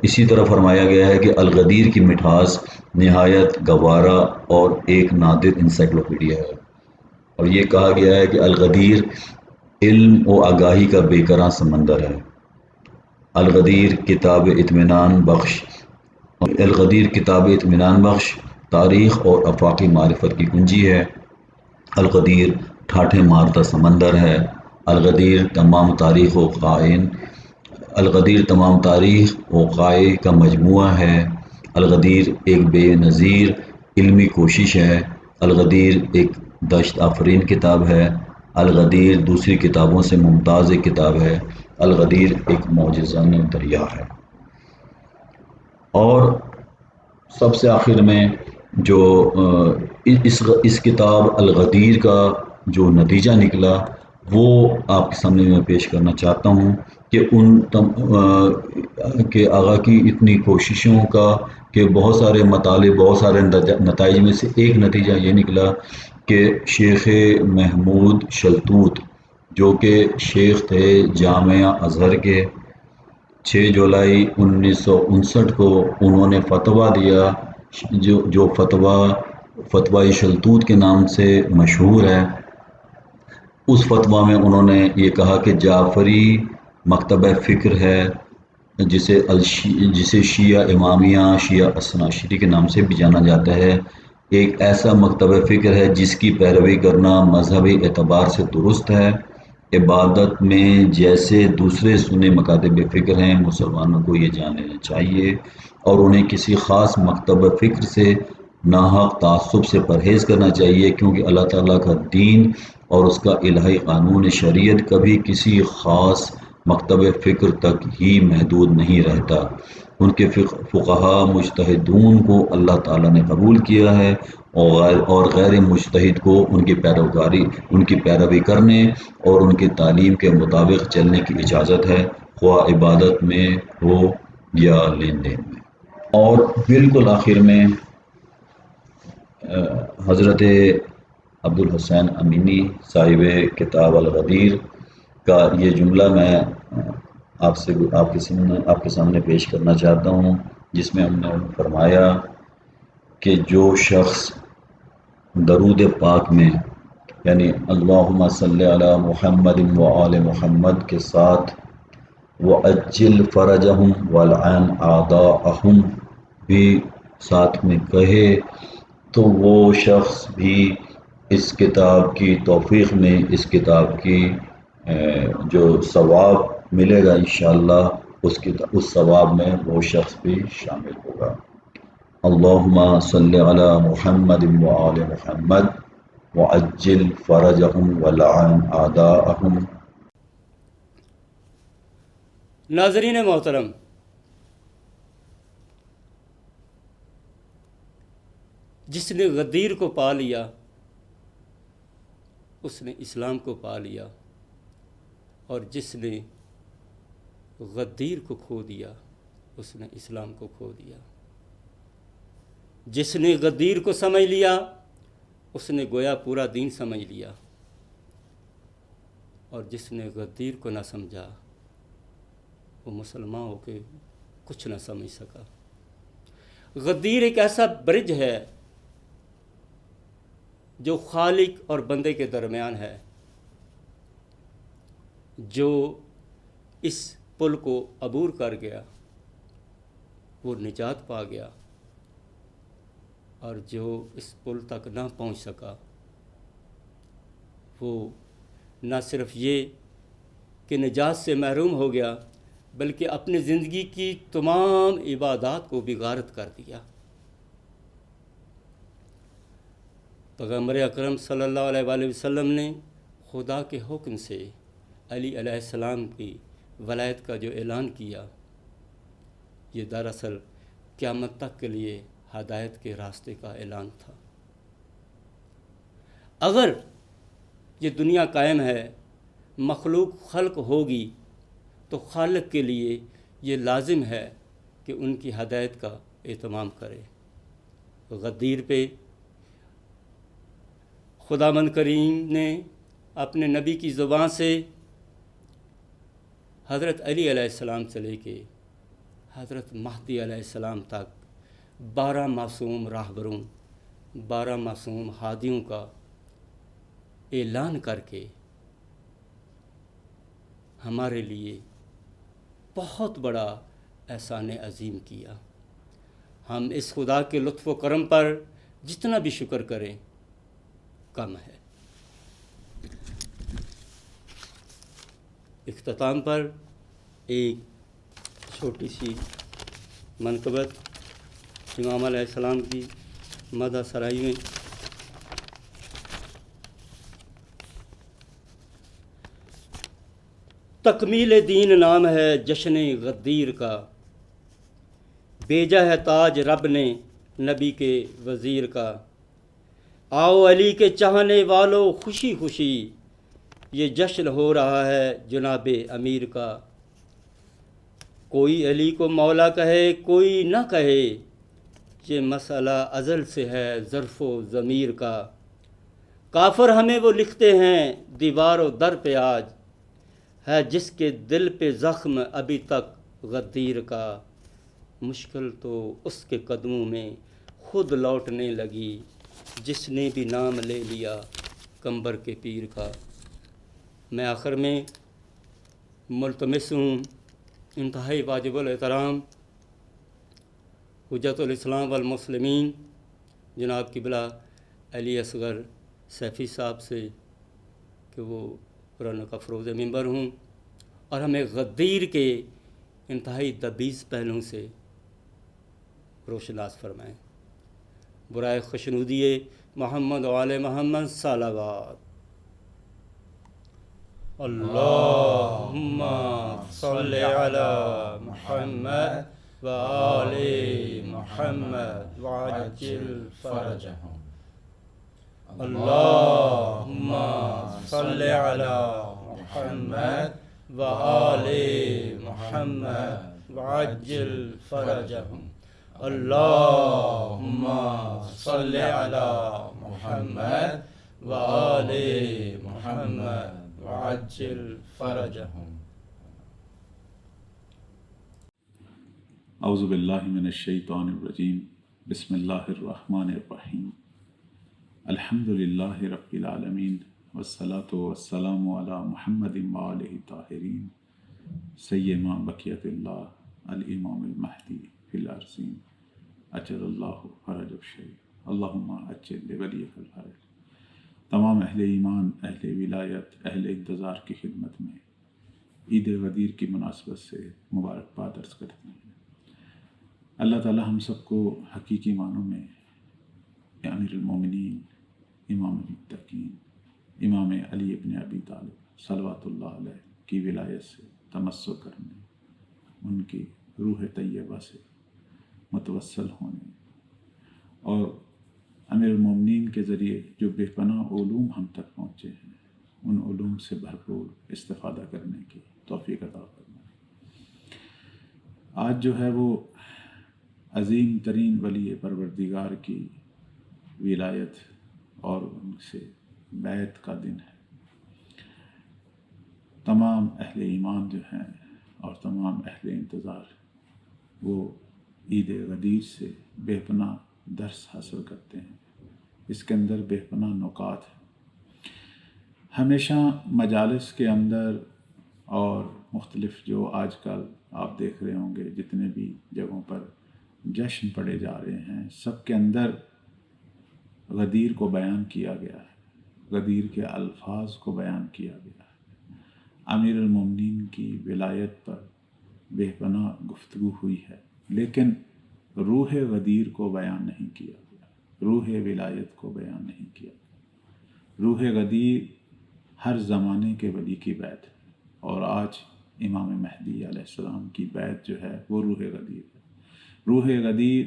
S3: اسی طرح فرمایا گیا ہے کہ الغدیر کی مٹھاس نہایت گوارا اور ایک نادر انسائکلوپیڈیا ہے، اور یہ کہا گیا ہے کہ الغدیر علم و آگاہی کا بے کراں سمندر ہے۔ الغدیر کتاب اطمینان بخش تاریخ اور آفاقی معرفت کی کنجی ہے۔ الغدیر ٹھاٹھے مارتا سمندر ہے۔ الغدیر تمام تاریخ و قائے کا مجموعہ ہے۔ الغدیر ایک بے نظیر علمی کوشش ہے۔ الغدیر ایک دشت آفرین کتاب ہے۔ الغدیر دوسری کتابوں سے ممتاز ایک کتاب ہے۔ الغدیر ایک معجزانہ دریا ہے۔ اور سب سے آخر میں جو اس کتاب الغدیر کا جو نتیجہ نکلا وہ آپ کے سامنے میں پیش کرنا چاہتا ہوں کہ آغا کی اتنی کوششوں کا کہ بہت سارے مطالب، بہت سارے نتائج میں سے ایک نتیجہ یہ نکلا کہ شیخ محمود شلتوت جو کہ شیخ تھے جامعہ ازہر کے، 6 جولائی 1959 کو انہوں نے فتویٰ دیا جو فتویٰ شلتوت کے نام سے مشہور ہے۔ اس فتویٰ میں انہوں نے یہ کہا کہ جعفری مکتبہ فکر ہے، جسے شیعہ امامیہ، شیعہ اثنا عشری کے نام سے بھی جانا جاتا ہے، ایک ایسا مکتبہ فکر ہے جس کی پیروی کرنا مذہبی اعتبار سے درست ہے۔ عبادت میں جیسے دوسرے سنی مکاتب فکر ہیں، مسلمانوں کو یہ جاننا چاہیے اور انہیں کسی خاص مکتبہ فکر سے ناحق تعصب سے پرہیز کرنا چاہیے، کیونکہ اللہ تعالیٰ کا دین اور اس کا الہی قانون شریعت کبھی کسی خاص مکتبہ فکر تک ہی محدود نہیں رہتا۔ ان کے فقہا مجتہدون کو اللہ تعالیٰ نے قبول کیا ہے اور غیر مجتہد کو ان کی پیروی کرنے اور ان کی تعلیم کے مطابق چلنے کی اجازت ہے، خواہ عبادت میں ہو یا لین دین میں۔ اور بالکل آخر میں حضرت عبدالحسین امینی صاحب کتاب الغدیر کا یہ جملہ میں آپ کے سامنے پیش کرنا چاہتا ہوں، جس میں ہم نے فرمایا کہ جو شخص درود پاک میں یعنی اللہم صلی علی محمد و آل محمد کے ساتھ وعجل فرجہم والعن اعداءہم بھی ساتھ میں کہے تو وہ شخص بھی اس کتاب کی توفیق میں، اس کتاب کی جو ثواب ملے گا انشاءاللہ اس ثواب میں وہ شخص بھی شامل ہوگا۔ اللہم صلی علی محمد و آل محمد وعجل فرجہم ولعن اعداءہم۔
S1: ناظرین محترم، جس نے غدیر کو پا لیا اس نے اسلام کو پا لیا، اور جس نے غدیر کو کھو دیا اس نے اسلام کو کھو دیا۔ جس نے غدیر کو سمجھ لیا اس نے گویا پورا دین سمجھ لیا، اور جس نے غدیر کو نہ سمجھا وہ مسلمان ہو کے کچھ نہ سمجھ سکا۔ غدیر ایک ایسا برج ہے جو خالق اور بندے کے درمیان ہے، جو اس پل کو عبور کر گیا وہ نجات پا گیا، اور جو اس پل تک نہ پہنچ سکا وہ نہ صرف یہ کہ نجات سے محروم ہو گیا بلکہ اپنی زندگی کی تمام عبادات کو بھی غارت کر دیا۔ پیغمبر اکرم صلی اللہ علیہ وآلہ وسلم نے خدا کے حکم سے علی علیہ السلام کی ولایت کا جو اعلان کیا یہ دراصل قیامت تک کے لیے ہدایت کے راستے کا اعلان تھا۔ اگر یہ دنیا قائم ہے، مخلوق خلق ہوگی، تو خالق کے لیے یہ لازم ہے کہ ان کی ہدایت کا اہتمام کرے۔ غدیر پہ خداوند کریم نے اپنے نبی کی زبان سے حضرت علی علیہ السلام سے لے کے حضرت مہدی علیہ السلام تک 12 معصوم راہبروں، 12 معصوم ہادیوں کا اعلان کر کے ہمارے لیے بہت بڑا احسان عظیم کیا۔ ہم اس خدا کے لطف و کرم پر جتنا بھی شکر کریں کم ہے۔ اختتام پر ایک چھوٹی سی منقبت امام علیہ السلام کی مدح سرائی میں۔ تکمیل دین نام ہے جشن غدیر کا، بھیجا ہے تاج رب نے نبی کے وزیر کا۔ آؤ علی کے چاہنے والوں خوشی خوشی، یہ جشن ہو رہا ہے جناب امیر کا۔ کوئی علی کو مولا کہے کوئی نہ کہے، یہ مسئلہ ازل سے ہے ظرف و ضمیر کا۔ کافر ہمیں وہ لکھتے ہیں دیوار و در پہ آج، ہے جس کے دل پہ زخم ابھی تک غدیر کا۔ مشکل تو اس کے قدموں میں خود لوٹنے لگی، جس نے بھی نام لے لیا قمبر کے پیر کا۔ میں آخر میں ملتمس ہوں انتہائی واجب الاحترام حجت الاسلام والمسلمین جناب قبلہ علی اصغر سیفی صاحب سے کہ وہ قرآن کا فروز ممبر ہوں اور ہمیں غدیر کے انتہائی دبیز پہلوؤں سے روشناس فرمائیں۔ برائے خشنودی محمد و آل محمد صلوات۔ اللہم صلی علی محمد و آل محمد وعجل فرجہم۔ اللہم صلی علی محمد و آل محمد وعجل فرجہم۔ اللہم صلی علی محمد و آل محمد وعجل فرجہم۔
S4: اعوذ باللہ من الشیطان الرجیم، بسم اللہ الرحمن الرحیم۔ الحمد للہ رب العالمین، والصلاة والسلام علی محمد وآلہ الطاہرین، سیما بقیت اللہ الامام المہدی فی الارضین، اجل اللہ فرج الشریف، اللہم اجل لولیک الفرج۔ تمام اہل ایمان، اہل ولایت، اہل انتظار کی خدمت میں عید غدیر کی مناسبت سے مبارکباد عرض کرتے ہیں۔ اللہ تعالی ہم سب کو حقیقی معنوں میں امیر المومنین، امام المتقین، امام علی ابن ابی طالب صلوات اللہ علیہ کی ولایت سے تمسک کرنے، ان کی روح طیبہ سے متوسل ہونے اور امیر المومنین کے ذریعے جو بے پناہ علوم ہم تک پہنچے ہیں ان علوم سے بھرپور استفادہ کرنے کی توفیق عطا فرمائے۔ آج جو ہے وہ عظیم ترین ولی پروردگار کی ولایت اور ان سے بیعت کا دن ہے۔ تمام اہل ایمان جو ہیں اور تمام اہل انتظار وہ عید غدیر سے بے پناہ درس حاصل کرتے ہیں۔ اس کے اندر بے پناہ نکات ہیں۔ ہمیشہ مجالس کے اندر اور مختلف جو آج کل آپ دیکھ رہے ہوں گے جتنے بھی جگہوں پر جشن پڑے جا رہے ہیں، سب کے اندر غدیر کو بیان کیا گیا ہے، غدیر کے الفاظ کو بیان کیا گیا ہے۔ امیر المومنین کی ولایت پر بے پناہ گفتگو ہوئی ہے، لیکن روح غدیر کو بیان نہیں کیا گیا، روح ولایت کو بیان نہیں کیا گیا۔ روح غدیر ہر زمانے کے ولی کی بیعت ہے، اور آج امام مہدی علیہ السلام کی بیعت جو ہے وہ روح غدیر ہے۔ روح غدیر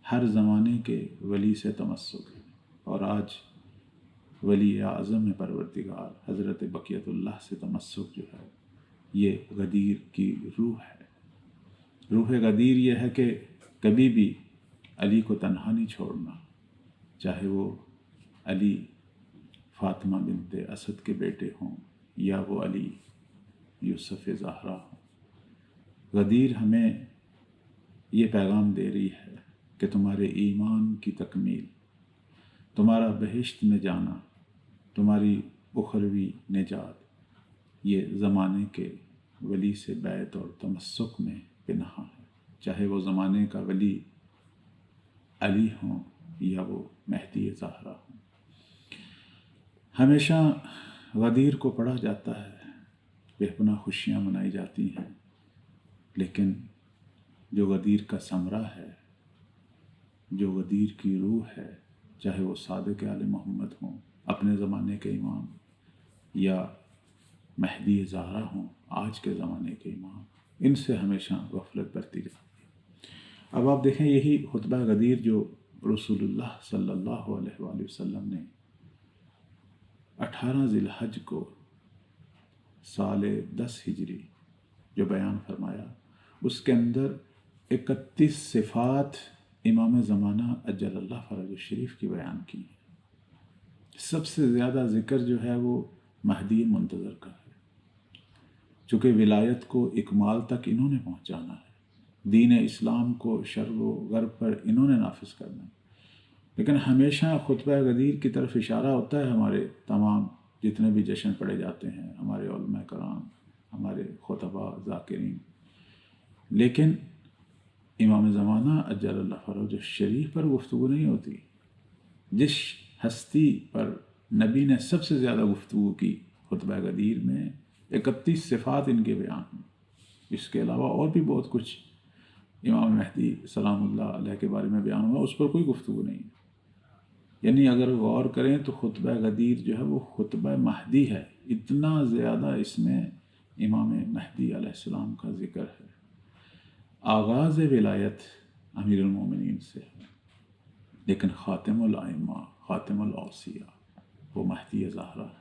S4: ہر زمانے کے ولی سے تمسک ہے، اور آج ولی اعظم پروردگار حضرت بقیت اللہ سے تمسک جو ہے یہ غدیر کی روح ہے۔ روح غدیر یہ ہے کہ کبھی بھی علی کو تنہا نہیں چھوڑنا، چاہے وہ علی فاطمہ بنت اسد کے بیٹے ہوں یا وہ علی یوسف زہرا ہوں۔ غدیر ہمیں یہ پیغام دے رہی ہے کہ تمہارے ایمان کی تکمیل، تمہارا بہشت میں جانا، تمہاری اخروی نجات یہ زمانے کے ولی سے بیعت اور تمسک میں پنہاں ہے، چاہے وہ زمانے کا ولی علی ہوں یا وہ مہدی زہرا ہوں۔ ہمیشہ غدیر کو پڑھا جاتا ہے، بے پناہ خوشیاں منائی جاتی ہیں، لیکن جو غدیر کا ثمرہ ہے، جو غدیر کی روح ہے، چاہے وہ صادق آل محمد ہوں، اپنے زمانے کے امام، یا مہدی زہرا ہوں، آج کے زمانے کے امام، ان سے ہمیشہ غفلت برتی جاتی ہے۔ اب آپ دیکھیں یہی خطبہ غدیر جو رسول اللہ صلی اللہ علیہ وآلہ وسلم نے 18 ذی الحج کو سال 10 ہجری جو بیان فرمایا، اس کے اندر 31 صفات امام زمانہ اجل اللہ فرج الشریف کی بیان کی ہیں۔ سب سے زیادہ ذکر جو ہے وہ مہدی منتظر کا ہے، چونکہ ولایت کو اکمال تک انہوں نے پہنچانا ہے، دین اسلام کو شرق و غرب پر انہوں نے نافذ کرنا ہے۔ لیکن ہمیشہ خطبہ غدیر کی طرف اشارہ ہوتا ہے، ہمارے تمام جتنے بھی جشن پڑے جاتے ہیں، ہمارے علماء کرام، ہمارے خطباء ذاکرین، لیکن امام زمانہ اجل اللہ فرج الشریف پر گفتگو نہیں ہوتی۔ جس ہستی پر نبی نے سب سے زیادہ گفتگو کی خطبہ غدیر میں 31 صفات ان کے بیان ہیں، اس کے علاوہ اور بھی بہت کچھ امام مہدی سلام اللہ علیہ کے بارے میں بیان ہوا، اس پر کوئی گفتگو نہیں۔ یعنی اگر غور کریں تو خطبہ غدیر جو ہے وہ خطبہ مہدی ہے، اتنا زیادہ اس میں امام مہدی علیہ السلام کا ذکر ہے۔ آغاز ولایت امیر المومنین سے ہے، لیکن خاتم الائمہ، خاتم الاوصیاء وہ مہدی زہرا ہے۔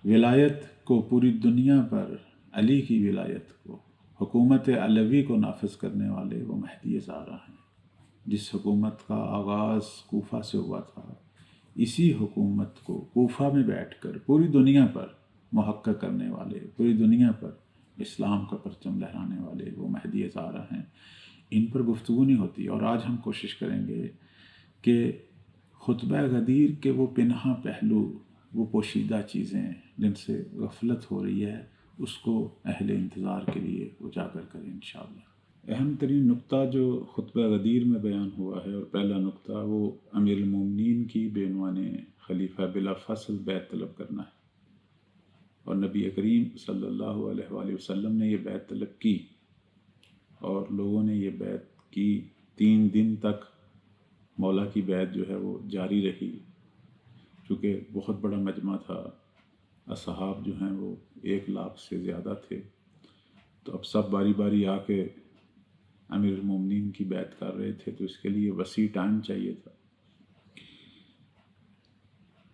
S4: ولایت کو پوری دنیا پر، علی کی ولایت کو، حکومت علوی کو نافذ کرنے والے وہ مہدی زہرا ہیں۔ جس حکومت کا آغاز کوفہ سے ہوا تھا، اسی حکومت کو کوفہ میں بیٹھ کر پوری دنیا پر محقق کرنے والے، پوری دنیا پر اسلام کا پرچم لہرانے والے وہ مہدی زہرا ہیں۔ ان پر گفتگو نہیں ہوتی، اور آج ہم کوشش کریں گے کہ خطبہ غدیر کے وہ پنہاں پہلو، وہ پوشیدہ چیزیں جن سے غفلت ہو رہی ہے، اس کو اہل انتظار کے لیے اجاگر کریں انشاءاللہ۔ اہم ترین نقطہ جو خطبہ غدیر میں بیان ہوا ہے، اور پہلا نقطہ، وہ امیر المومنین کی بے عنوان خلیفہ بلا فصل بیعت طلب کرنا ہے، اور نبی کریم صلی اللہ علیہ وآلہ وسلم نے یہ بیعت طلب کی، اور لوگوں نے یہ بیعت کی۔ 3 دن تک مولا کی بیعت جو ہے وہ جاری رہی، چونکہ بہت بڑا مجمع تھا، اصحاب جو ہیں وہ 1 لاکھ سے زیادہ تھے، تو اب سب باری باری آ کے امیر المومنین کی بیعت کر رہے تھے، تو اس کے لیے وسیع ٹائم چاہیے تھا۔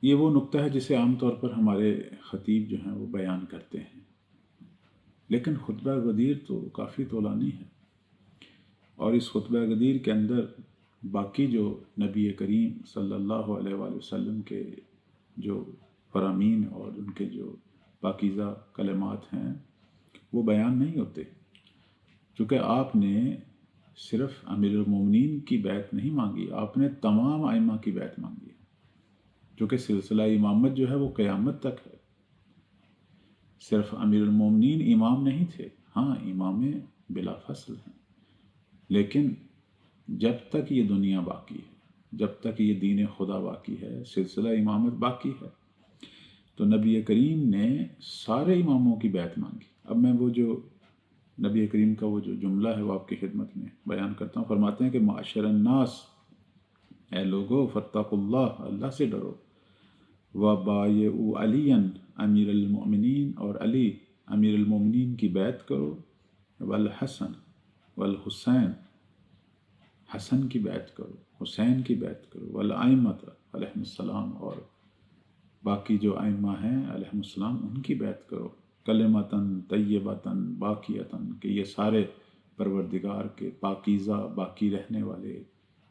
S4: یہ وہ نقطہ ہے جسے عام طور پر ہمارے خطیب جو ہیں وہ بیان کرتے ہیں، لیکن خطبہ غدیر تو کافی طولانی ہے، اور اس خطبہ غدیر کے اندر باقی جو نبی کریم صلی اللہ علیہ وآلہ وسلم کے جو فرامین اور ان کے جو پاکیزہ کلمات ہیں وہ بیان نہیں ہوتے، چونکہ آپ نے صرف امیر المومنین کی بیعت نہیں مانگی، آپ نے تمام ائمہ کی بیعت مانگی، چونکہ سلسلہ امامت جو ہے وہ قیامت تک ہے۔ صرف امیر المومنین امام نہیں تھے، ہاں امام بلا فصل ہیں، لیکن جب تک یہ دنیا باقی ہے، جب تک یہ دین خدا باقی ہے، سلسلہ امامت باقی ہے، تو نبی کریم نے سارے اماموں کی بیعت مانگی۔ اب میں وہ جو نبی کریم کا وہ جو جملہ ہے وہ آپ کی خدمت میں بیان کرتا ہوں۔ فرماتے ہیں کہ معاشر الناس، اے لوگو، فاتقوا اللہ، اللہ سے ڈرو، وبایعوا علیا، امیر المؤمنین، اور علی امیر المومنین کی بیعت کرو، والحسن والحسین، حسن کی بیعت کرو، حسین کی بیعت کرو، والائمۃ علیہم السلام، اور باقی جو ائمہ ہیں علیہم السلام ان کی بیعت کرو، کلمتاً طیبتاً باقیتاً، کہ یہ سارے پروردگار کے پاکیزہ باقی رہنے والے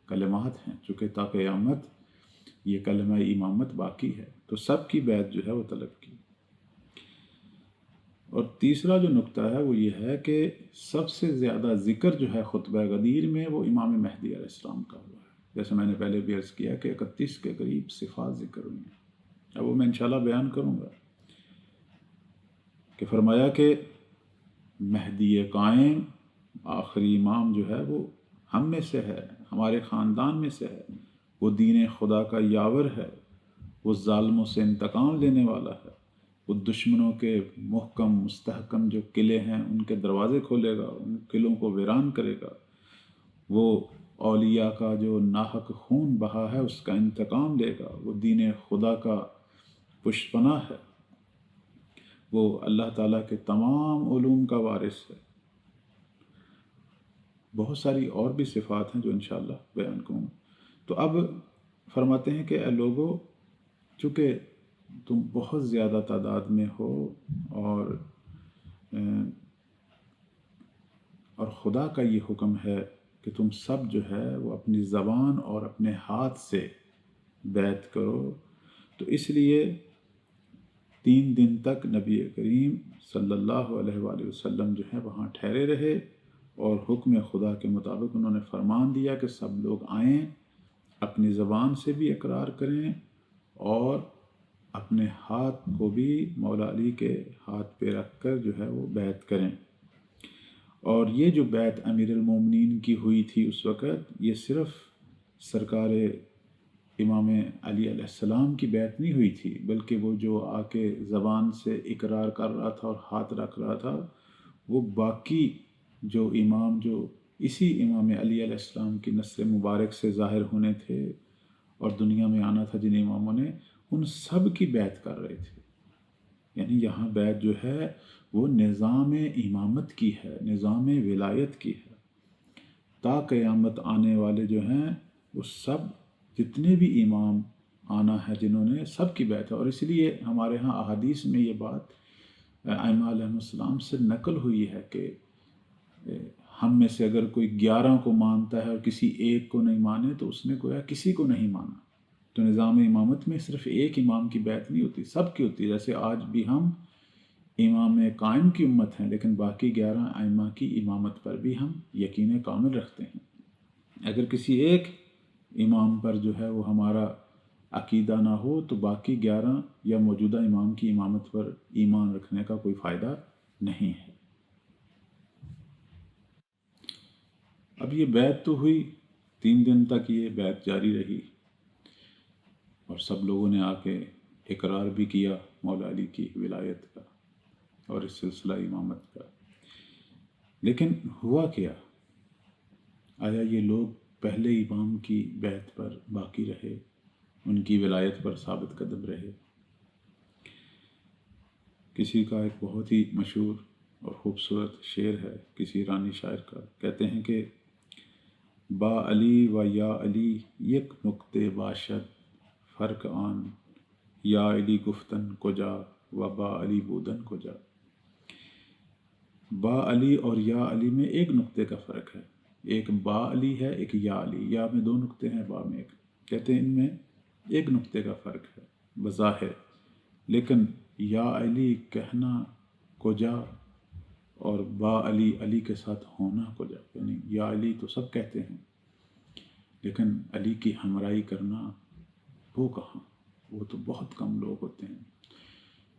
S4: کلمات ہیں، چونکہ تا قیامت یہ کلمہ امامت باقی ہے، تو سب کی بیعت جو ہے وہ طلب کی۔ اور تیسرا جو نقطہ ہے وہ یہ ہے کہ سب سے زیادہ ذکر جو ہے خطبہ غدیر میں وہ امام مہدی علیہ السلام کا ہوا ہے، جیسے میں نے پہلے بھی عرض کیا کہ 31 کے قریب صفات ذکر ہوئی ہیں، اب وہ میں انشاءاللہ بیان کروں گا، کہ فرمایا کہ مہدی قائم آخری امام جو ہے وہ ہم میں سے ہے، ہمارے خاندان میں سے ہے، وہ دین خدا کا یاور ہے، وہ ظالموں سے انتقام لینے والا ہے، وہ دشمنوں کے محکم مستحکم جو قلعے ہیں ان کے دروازے کھولے گا، ان قلعوں کو ویران کرے گا، وہ اولیاء کا جو ناحق خون بہا ہے اس کا انتقام لے گا، وہ دین خدا کا پشت پناہ ہے، وہ اللہ تعالیٰ کے تمام علوم کا وارث ہے۔ بہت ساری اور بھی صفات ہیں جو انشاءاللہ بیان کروں۔ تو اب فرماتے ہیں کہ اے لوگو، چونکہ تم بہت زیادہ تعداد میں ہو اور خدا کا یہ حکم ہے کہ تم سب جو ہے وہ اپنی زبان اور اپنے ہاتھ سے بیعت کرو، تو اس لیے 3 دن تک نبی کریم صلی اللہ علیہ وآلہ وسلم جو ہے وہاں ٹھہرے رہے، اور حکم خدا کے مطابق انہوں نے فرمان دیا کہ سب لوگ آئیں، اپنی زبان سے بھی اقرار کریں اور اپنے ہاتھ کو بھی مولا علی کے ہاتھ پہ رکھ کر جو ہے وہ بیعت کریں۔ اور یہ جو بیعت امیر المومنین کی ہوئی تھی اس وقت، یہ صرف سرکار امام علی علیہ السلام کی بیعت نہیں ہوئی تھی، بلکہ وہ جو آ کے زبان سے اقرار کر رہا تھا اور ہاتھ رکھ رہا تھا، وہ باقی جو امام جو اسی امام علی علیہ السلام کی نسل مبارک سے ظاہر ہونے تھے اور دنیا میں آنا تھا جن اماموں نے، ان سب کی بیعت کر رہے تھے۔ یعنی یہاں بیعت جو ہے وہ نظام امامت کی ہے، نظام ولایت کی ہے، تا قیامت آنے والے جو ہیں وہ سب جتنے بھی امام آنا ہے جنہوں نے، سب کی بیعت ہے۔ اور اس لیے ہمارے ہاں احادیث میں یہ بات ائمہ علیہ السلام سے نقل ہوئی ہے کہ ہم میں سے اگر کوئی 11 کو مانتا ہے اور کسی ایک کو نہیں مانے تو اس نے گویا کسی کو نہیں مانا۔ تو نظام امامت میں صرف ایک امام کی بیعت نہیں ہوتی، سب کی ہوتی ہے۔ جیسے آج بھی ہم امام قائم کی امت ہیں، لیکن باقی 11 ائمہ کی امامت پر بھی ہم یقین کامل رکھتے ہیں۔ اگر کسی ایک امام پر جو ہے وہ ہمارا عقیدہ نہ ہو تو باقی 11 یا موجودہ امام کی امامت پر ایمان رکھنے کا کوئی فائدہ نہیں ہے۔ اب یہ بیعت تو ہوئی، 3 دن تک یہ بیعت جاری رہی، اور سب لوگوں نے آ کے اقرار بھی کیا مولا علی کی ولایت کا اور اس سلسلہ امامت کا۔ لیکن ہوا کیا؟ آیا یہ لوگ پہلے امام کی بیعت پر باقی رہے، ان کی ولایت پر ثابت قدم رہے؟ کسی کا ایک بہت ہی مشہور اور خوبصورت شعر ہے کسی ایرانی شاعر کا، کہتے ہیں کہ با علی و یا علی یک نقطے باشد فرق آن، یا علی گفتن کجا و با علی بودن کجا۔ با علی اور یا علی میں ایک نقطے کا فرق ہے، ایک با علی ہے، ایک یا علی، یا میں 2 نقطے ہیں، با میں ایک، کہتے ہیں ان میں ایک نقطے کا فرق ہے بظاہر، لیکن یا علی کہنا کجا اور با علی علی کے ساتھ ہونا کجا، یعنی یا علی تو سب کہتے ہیں لیکن علی کی ہمراہی کرنا وہ کہاں، وہ تو بہت کم لوگ ہوتے ہیں۔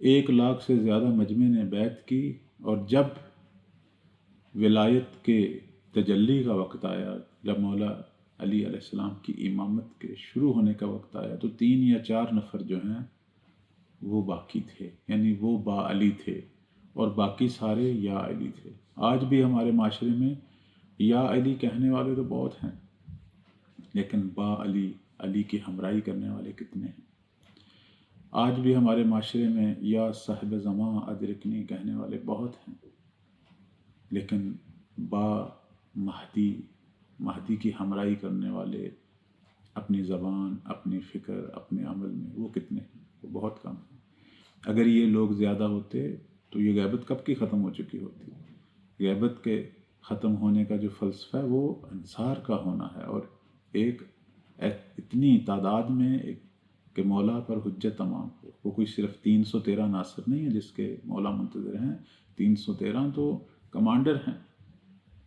S4: 1 لاکھ سے زیادہ مجمع نے بیعت کی، اور جب ولایت کے تجلی کا وقت آیا، جب مولا علی علیہ السلام کی امامت کے شروع ہونے کا وقت آیا، تو 3 یا 4 نفر جو ہیں وہ باقی تھے، یعنی وہ با علی تھے، اور باقی سارے یا علی تھے۔ آج بھی ہمارے معاشرے میں یا علی کہنے والے تو بہت ہیں، لیکن با علی، علی کی ہمراہی کرنے والے کتنے ہیں؟ آج بھی ہمارے معاشرے میں یا صاحب زماں ادرکنی کہنے والے بہت ہیں، لیکن با مہدی کی ہمراہی کرنے والے اپنی زبان، اپنی فکر، اپنے عمل میں وہ کتنے ہیں؟ وہ بہت کم ہیں۔ اگر یہ لوگ زیادہ ہوتے تو یہ غیبت کب کی ختم ہو چکی ہوتی۔ غیبت کے ختم ہونے کا جو فلسفہ ہے وہ انصار کا ہونا ہے، اور ایک اتنی تعداد میں کہ مولا پر حجت تمام ہو۔ وہ کوئی صرف 313 ناصر نہیں ہے جس کے مولا منتظر ہیں، 313 تو کمانڈر ہیں،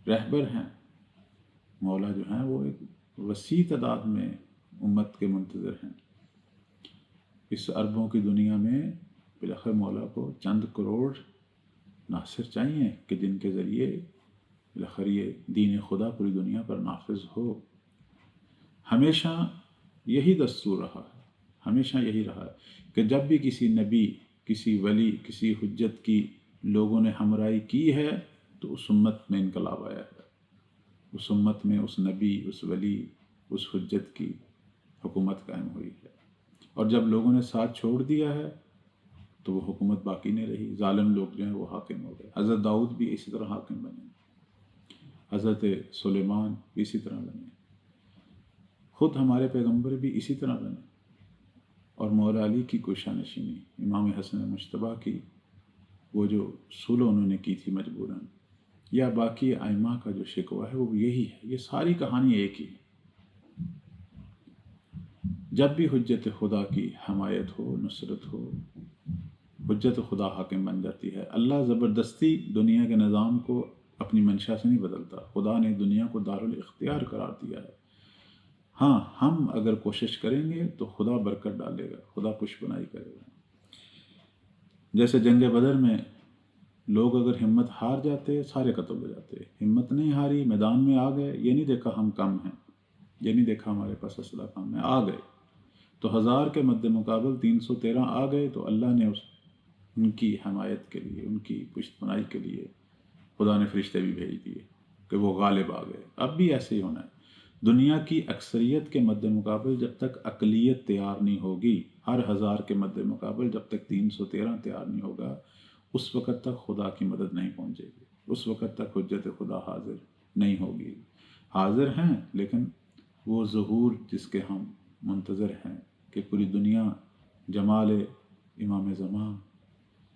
S4: رہبر ہیں۔ مولا جو ہیں وہ ایک وسیع تعداد میں امت کے منتظر ہیں۔ اس اربوں کی دنیا میں بالآخر مولا کو چند کروڑ ناصر چاہیے کہ جن کے ذریعے بالآخر یہ دین خدا پوری دنیا پر نافذ ہو۔ ہمیشہ یہی دستور رہا ہے، ہمیشہ یہی رہا ہے کہ جب بھی کسی نبی، کسی ولی، کسی حجت کی لوگوں نے ہمراہی کی ہے تو اس امت میں انقلاب آیا ہے، اس امت میں اس نبی، اس ولی، اس حجت کی حکومت قائم ہوئی ہے۔ اور جب لوگوں نے ساتھ چھوڑ دیا ہے تو وہ حکومت باقی نہیں رہی، ظالم لوگ جو ہیں وہ حاکم ہو گئے۔ حضرت داؤد بھی اسی طرح حاکم بنے، حضرت سلیمان بھی اسی طرح بنے، خود ہمارے پیغمبر بھی اسی طرح بنے، اور مولا علی کی کوشہ نشینی، امام حسن مجتبیٰ کی وہ جو صلح انہوں نے کی تھی مجبوراً، یا باقی ائمہ کا جو شکوہ ہے وہ یہی ہے۔ یہ ساری کہانی ایک ہی ہے۔ جب بھی حجت خدا کی حمایت ہو، نصرت ہو، حجت خدا حاکم بن جاتی ہے۔ اللہ زبردستی دنیا کے نظام کو اپنی منشا سے نہیں بدلتا، خدا نے دنیا کو دارالاختیار قرار دیا ہے۔ ہاں، ہم اگر کوشش کریں گے تو خدا برکت ڈالے گا، خدا پشت بنائی کرے گا۔ جیسے جنگ بدر میں لوگ اگر ہمت ہار جاتے سارے قتل ہو جاتے، ہمت نہیں ہاری، میدان میں آ گئے، یہ نہیں دیکھا ہم کم ہیں، یہ نہیں دیکھا ہمارے پاس اسلحہ کم ہے، آ گئے تو 1000 کے مد مقابل 313 آ گئے، تو اللہ نے ان کی حمایت کے لیے، ان کی پشت بنائی کے لیے خدا نے فرشتے بھی بھیج دیے کہ وہ غالب آ گئے۔ اب بھی ایسے ہی ہونا ہے۔ دنیا کی اکثریت کے مد مقابل جب تک اقلیت تیار نہیں ہوگی، ہر 1000 کے مد مقابل جب تک 313 تیار نہیں ہوگا، اس وقت تک خدا کی مدد نہیں پہنچے گی، اس وقت تک حجت خدا حاضر نہیں ہوگی۔ حاضر ہیں لیکن وہ ظہور جس کے ہم منتظر ہیں کہ پوری دنیا جمال امام زمان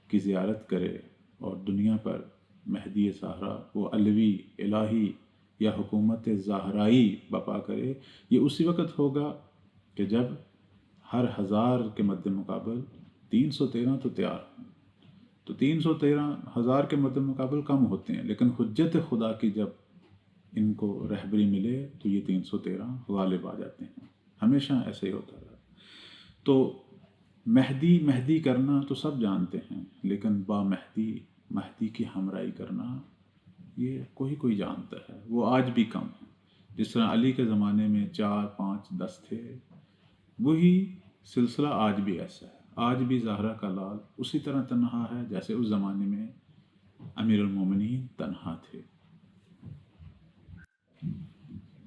S4: کی زیارت کرے اور دنیا پر مہدی زہرا وہ علوی الہی یا حکومت زہرائی بپا کرے، یہ اسی وقت ہوگا کہ جب ہر 1000 کے مد مقابل 313 تو تیار ہیں۔ تو 313 1000 کے مد مقابل کم ہوتے ہیں، لیکن حجت خدا کی جب ان کو رہبری ملے تو یہ 313 غالب آ جاتے ہیں۔ ہمیشہ ایسے ہی ہوتا رہا۔ تو مہدی کرنا تو سب جانتے ہیں، لیکن با مہدی کی ہمراہی کرنا یہ کوئی جانتا ہے، وہ آج بھی کم ہے۔ جس طرح علی کے زمانے میں 4 5 10 تھے، وہی سلسلہ آج بھی ایسا ہے۔ آج بھی زہرا کا لال اسی طرح تنہا ہے جیسے اس زمانے میں امیر المومنین تنہا تھے۔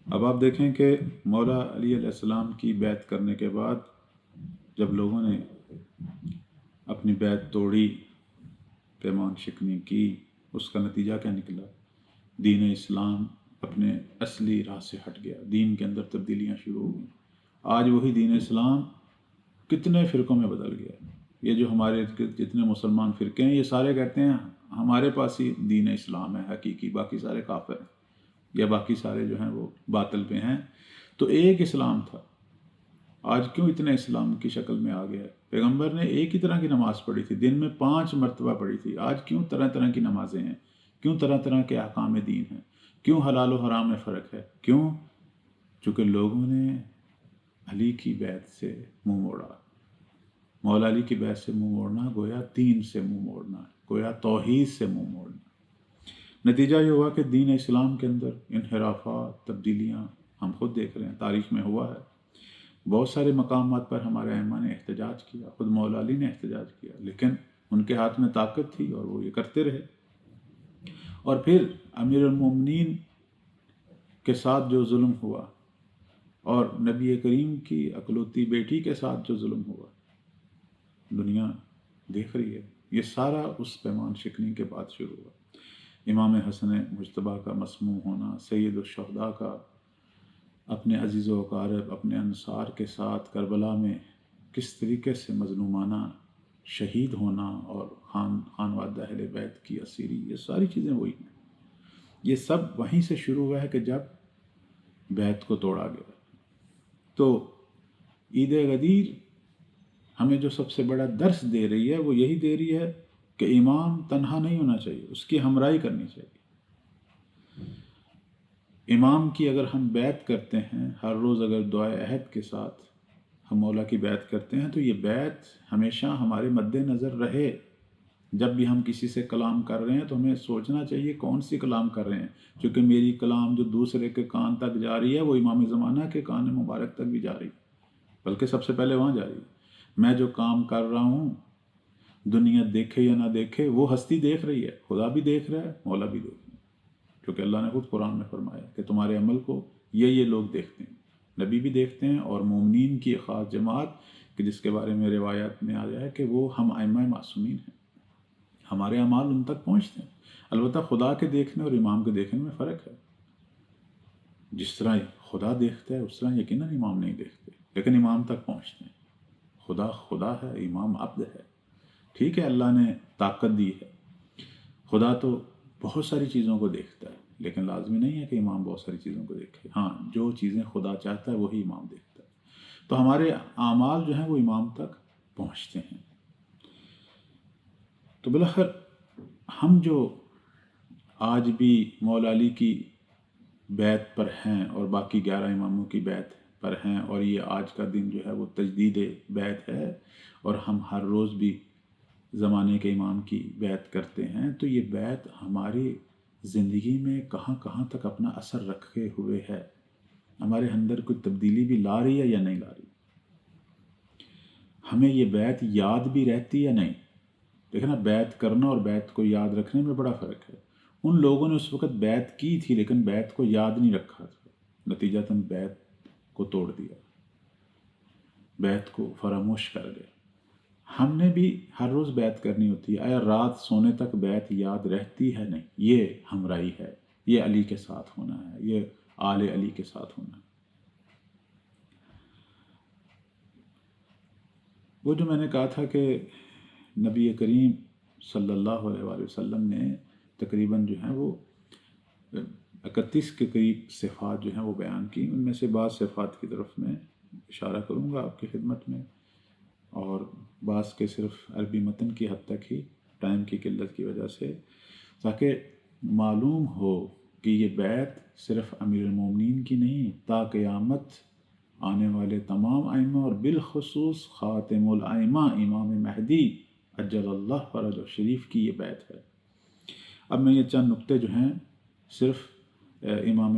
S4: اب آپ دیکھیں کہ مولا علی علیہ السلام کی بیعت کرنے کے بعد جب لوگوں نے اپنی بیعت توڑی، پیمان شکنی کی، اس کا نتیجہ کیا نکلا؟ دین اسلام اپنے اصلی راہ سے ہٹ گیا، دین کے اندر تبدیلیاں شروع ہو گئیں۔ آج وہی دین اسلام کتنے فرقوں میں بدل گیا۔ یہ جو ہمارے جتنے مسلمان فرقے ہیں، یہ سارے کہتے ہیں ہمارے پاس ہی دین اسلام ہے حقیقی، باقی سارے کافر ہیں یا باقی سارے جو ہیں وہ باطل پہ ہیں۔ تو ایک اسلام تھا، آج کیوں اتنے اسلام کی شکل میں آ گیا ہے؟ پیغمبر نے ایک ہی طرح کی نماز پڑھی تھی، دن میں 5 مرتبہ پڑھی تھی، آج کیوں طرح طرح کی نمازیں ہیں؟ کیوں طرح طرح کے احکام دین ہیں؟ کیوں حلال و حرام میں فرق ہے؟ کیوں؟ چونکہ لوگوں نے علی کی بیعت سے منہ موڑا۔ مولا علی کی بیعت سے منہ موڑنا گویا دین سے منہ موڑنا، گویا توحید سے منہ موڑنا۔ نتیجہ یہ ہوا کہ دین اسلام کے اندر انحرافات، تبدیلیاں ہم خود دیکھ رہے ہیں، تاریخ میں ہوا ہے۔ بہت سارے مقامات پر ہمارے ائمہ نے احتجاج کیا، خود مولا علی نے احتجاج کیا، لیکن ان کے ہاتھ میں طاقت تھی اور وہ یہ کرتے رہے۔ اور پھر امیر المومنین کے ساتھ جو ظلم ہوا اور نبی کریم کی اکلوتی بیٹی کے ساتھ جو ظلم ہوا، دنیا دیکھ رہی ہے۔ یہ سارا اس پیمان شکنی کے بعد شروع ہوا۔ امام حسن مجتبیٰ کا مسموم ہونا، سید الشہداء کا اپنے عزیز و اقارب اپنے انصار کے ساتھ کربلا میں کس طریقے سے مظلومانہ شہید ہونا، اور خانوادہ اہل بیت کی اسیری، یہ ساری چیزیں وہی ہیں۔ یہ سب وہیں سے شروع ہوا ہے کہ جب بیت کو توڑا گیا۔ تو عید غدیر ہمیں جو سب سے بڑا درس دے رہی ہے وہ یہی دے رہی ہے کہ امام تنہا نہیں ہونا چاہیے، اس کی ہمراہی کرنی چاہیے۔ امام کی اگر ہم بیعت کرتے ہیں، ہر روز اگر دعائے عہد کے ساتھ ہم مولا کی بیعت کرتے ہیں، تو یہ بیعت ہمیشہ ہمارے مد نظر رہے۔ جب بھی ہم کسی سے کلام کر رہے ہیں تو ہمیں سوچنا چاہیے کون سی کلام کر رہے ہیں، کیونکہ میری کلام جو دوسرے کے کان تک جا رہی ہے وہ امام زمانہ کے کان مبارک تک بھی جا رہی ہے، بلکہ سب سے پہلے وہاں جا رہی ہے۔ میں جو کام کر رہا ہوں، دنیا دیکھے یا نہ دیکھے، وہ ہستی دیکھ رہی ہے، خدا بھی دیکھ رہا ہے، مولا بھی دیکھ رہا ہے، کیونکہ اللہ نے خود قرآن میں فرمایا کہ تمہارے عمل کو یہ لوگ دیکھتے ہیں، نبی بھی دیکھتے ہیں، اور مومنین کی ایک خاص جماعت کہ جس کے بارے میں روایات میں آیا ہے کہ وہ ہم ائمہ معصومین ہیں، ہمارے اعمال ان تک پہنچتے ہیں۔ البتہ خدا کے دیکھنے اور امام کے دیکھنے میں فرق ہے۔ جس طرح خدا دیکھتا ہے اس طرح یقیناً امام نہیں دیکھتے، لیکن امام تک پہنچتے ہیں۔ خدا ہے، امام عبد ہے۔ ٹھیک ہے، اللہ نے طاقت دی ہے، خدا تو بہت ساری چیزوں کو دیکھتا ہے، لیکن لازمی نہیں ہے کہ امام بہت ساری چیزوں کو دیکھے۔ ہاں، جو چیزیں خدا چاہتا ہے وہی امام دیکھتا ہے۔ تو ہمارے اعمال جو ہیں وہ امام تک پہنچتے ہیں۔ تو بالآخر ہم جو آج بھی مولا علی کی بیعت پر ہیں اور باقی 11 اماموں کی بیعت پر ہیں، اور یہ آج کا دن جو ہے وہ تجدید بیعت ہے، اور ہم ہر روز بھی زمانے کے امام کی بیعت کرتے ہیں، تو یہ بیعت ہماری زندگی میں کہاں کہاں تک اپنا اثر رکھے ہوئے ہے، ہمارے اندر کوئی تبدیلی بھی لا رہی ہے یا نہیں لا رہی، ہمیں یہ بیعت یاد بھی رہتی ہے نہیں۔ دیکھنا، بیعت کرنا اور بیعت کو یاد رکھنے میں بڑا فرق ہے۔ ان لوگوں نے اس وقت بیعت کی تھی لیکن بیعت کو یاد نہیں رکھا تھا، نتیجتاً بیعت کو توڑ دیا، بیعت کو فراموش کر گئے۔ ہم نے بھی ہر روز بیعت کرنی ہوتی ہے۔ آیا رات سونے تک بیعت یاد رہتی ہے؟ نہیں۔ یہ ہمراہی ہے، یہ علی کے ساتھ ہونا ہے، یہ آل علی کے ساتھ ہونا ہے۔ وہ جو میں نے کہا تھا کہ نبی کریم صلی اللہ علیہ وآلہ وسلم نے تقریباً جو ہیں وہ 31 کے قریب صفات جو ہیں وہ بیان کی، ان میں سے بعض صفات کی طرف میں اشارہ کروں گا آپ کی خدمت میں، اور بعض کے صرف عربی متن کی حد تک ہی ٹائم کی قلت کی وجہ سے، تاکہ معلوم ہو کہ یہ بیعت صرف امیر المومنین کی نہیں، تا قیامت آنے والے تمام ائمہ اور بالخصوص خاتم الائمہ امام مہدی اجل اللہ فرجہ شریف کی یہ بیعت ہے۔ اب میں یہ چند نقطے جو ہیں صرف امام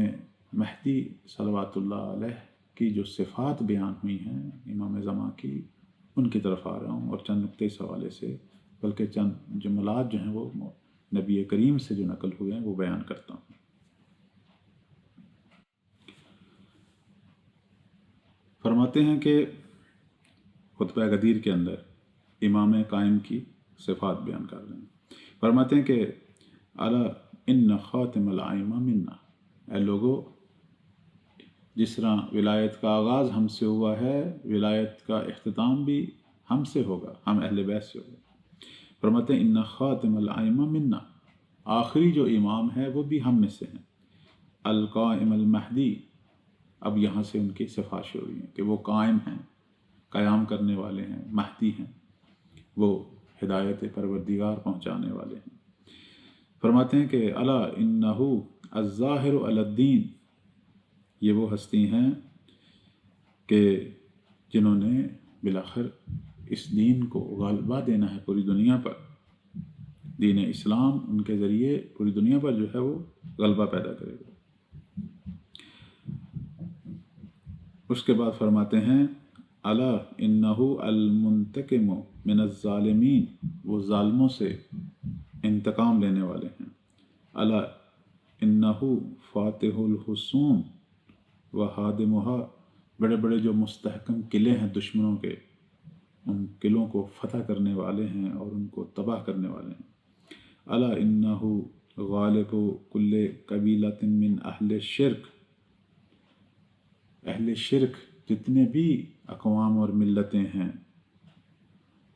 S4: مہدی صلوات اللہ علیہ کی جو صفات بیان ہوئی ہیں امام زمان کی، ان کی طرف آ رہا ہوں، اور چند نقطے اس حوالے سے، بلکہ چند جملات جو ہیں وہ نبی کریم سے جو نقل ہوئے ہیں وہ بیان کرتا ہوں۔ فرماتے ہیں کہ خطبہ غدیر کے اندر امام قائم کی صفات بیان کر رہے ہیں۔ فرماتے ہیں کہ الا ان خاتم الائمہ منا، اے لوگو، جس طرح ولایت کا آغاز ہم سے ہوا ہے، ولایت کا اختتام بھی ہم سے ہوگا، ہم اہل بیت سے ہوگا۔ فرماتے ہیں ان خاتم الائمہ منا، آخری جو امام ہے وہ بھی ہم میں سے ہیں۔ القائم المہدی، اب یہاں سے ان کی صفات شروع ہوئی ہیں کہ وہ قائم ہیں، قیام کرنے والے ہیں، مہدی ہیں، وہ ہدایت پروردگار پہنچانے والے ہیں۔ فرماتے ہیں کہ الا انہ الظاہر علی الدین، یہ وہ ہستی ہیں کہ جنہوں نے بالآخر اس دین کو غلبہ دینا ہے پوری دنیا پر، دین اسلام ان کے ذریعے پوری دنیا پر جو ہے وہ غلبہ پیدا کرے گا۔ اس کے بعد فرماتے ہیں الا انہ المنتقم من الظالمین، وہ ظالموں سے انتقام لینے والے ہیں۔ الا انہ فاتح الحصون و ہادمہا، بڑے بڑے جو مستحکم قلعے ہیں دشمنوں کے، ان ان قلعوں کو فتح کرنے والے ہیں اور ان کو تباہ کرنے والے ہیں۔ الا انہ غالب کل قبیلۃ من اہل شرک، اہل شرک جتنے بھی اقوام اور ملتیں ہیں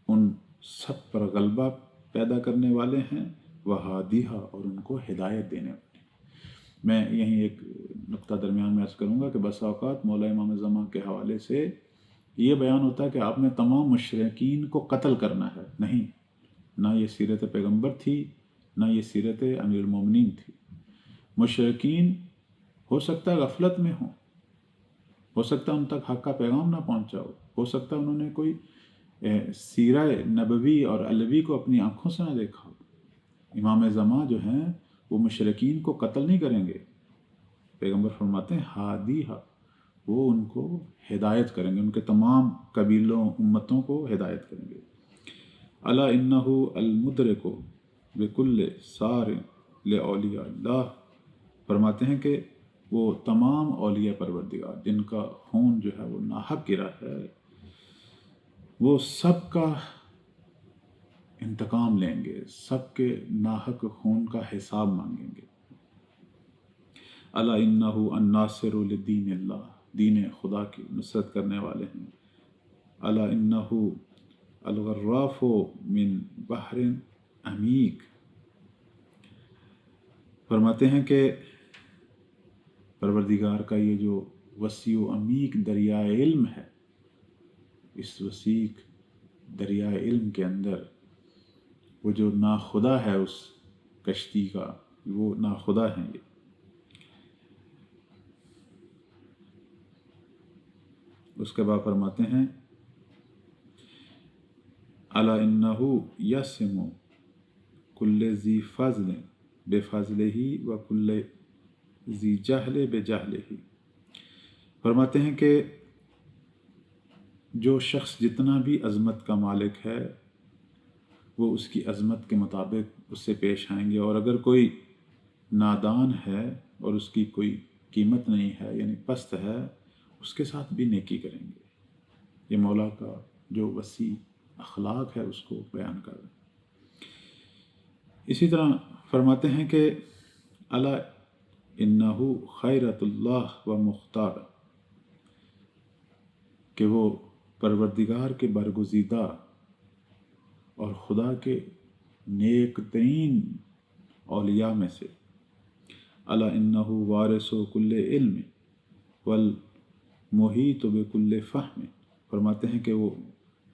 S4: ان سب پر غلبہ پیدا کرنے والے ہیں، وہادیہ اور ان کو ہدایت دینے والے۔ میں یہیں ایک نقطہ درمیان میں عرض کروں گا کہ بسا اوقات مولا امام زمان کے حوالے سے یہ بیان ہوتا ہے کہ آپ نے تمام مشرکین کو قتل کرنا ہے۔ نہیں، نہ یہ سیرت پیغمبر تھی، نہ یہ سیرت امیر المومنین تھی۔ مشرکین ہو سکتا ہے غفلت میں ہوں، ہو سکتا ہے ان تک حق کا پیغام نہ پہنچا ہو سکتا ہے انہوں نے کوئی سیرہ نبوی اور علوی کو اپنی آنکھوں سے نہ دیکھا ہو۔ امام زمان جو ہیں وہ مشرکین کو قتل نہیں کریں گے، پیغمبر فرماتے ہیں ہادیہ، وہ ان کو ہدایت کریں گے، ان کے تمام قبیلوں امتوں کو ہدایت کریں گے۔ الا انہ المدرک بکل سار لاولیاء اللہ، فرماتے ہیں کہ وہ تمام اولیاء پروردگار جن کا خون جو ہے وہ ناحق گرا ہے، وہ سب کا انتقام لیں گے، سب کے ناحق خون کا حساب مانگیں گے۔ الا انہ الناصر لدین اللہ، دین خدا کی نصرت کرنے والے ہیں۔ الا انہ الغراف من بحر عمیق، فرماتے ہیں کہ پروردگار کا یہ جو وسیع و عمیق دریائے علم ہے، اس وسیع دریائے علم کے اندر وہ جو ناخدا ہے اس کشتی کا، وہ ناخدا ہیں یہ۔ اس کے بعد فرماتے ہیں الا انہ یسم کل ذی فضل بفضلہ و کل ذی جہل بجہلہ، فرماتے ہیں کہ جو شخص جتنا بھی عظمت کا مالک ہے وہ اس کی عظمت کے مطابق اس سے پیش آئیں گے، اور اگر کوئی نادان ہے اور اس کی کوئی قیمت نہیں ہے یعنی پست ہے، اس کے ساتھ بھی نیکی کریں گے۔ یہ مولا کا جو وسیع اخلاق ہے اس کو بیان کر رہے ہیں۔ اسی طرح فرماتے ہیں کہ الا انہ خیرۃ اللہ و مختار، کہ وہ پروردگار کے برگزیدہ اور خدا کے نیک ترین اولیاء میں سے۔ الا انہ وارث کل علم والمحیط بکل فہم، فرماتے ہیں کہ وہ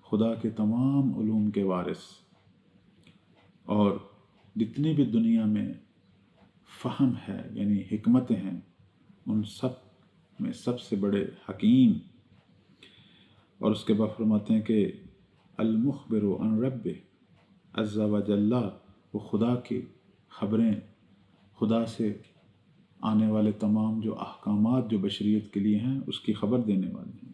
S4: خدا کے تمام علوم کے وارث اور جتنی بھی دنیا میں فہم ہے یعنی حکمتیں ہیں ان سب میں سب سے بڑے حکیم۔ اور اس کے بعد فرماتے ہیں کہ المخبر عن رب عز و جل، وہ خدا کی خبریں، خدا سے آنے والے تمام جو احکامات جو بشریت کے لیے ہیں اس کی خبر دینے والے ہیں۔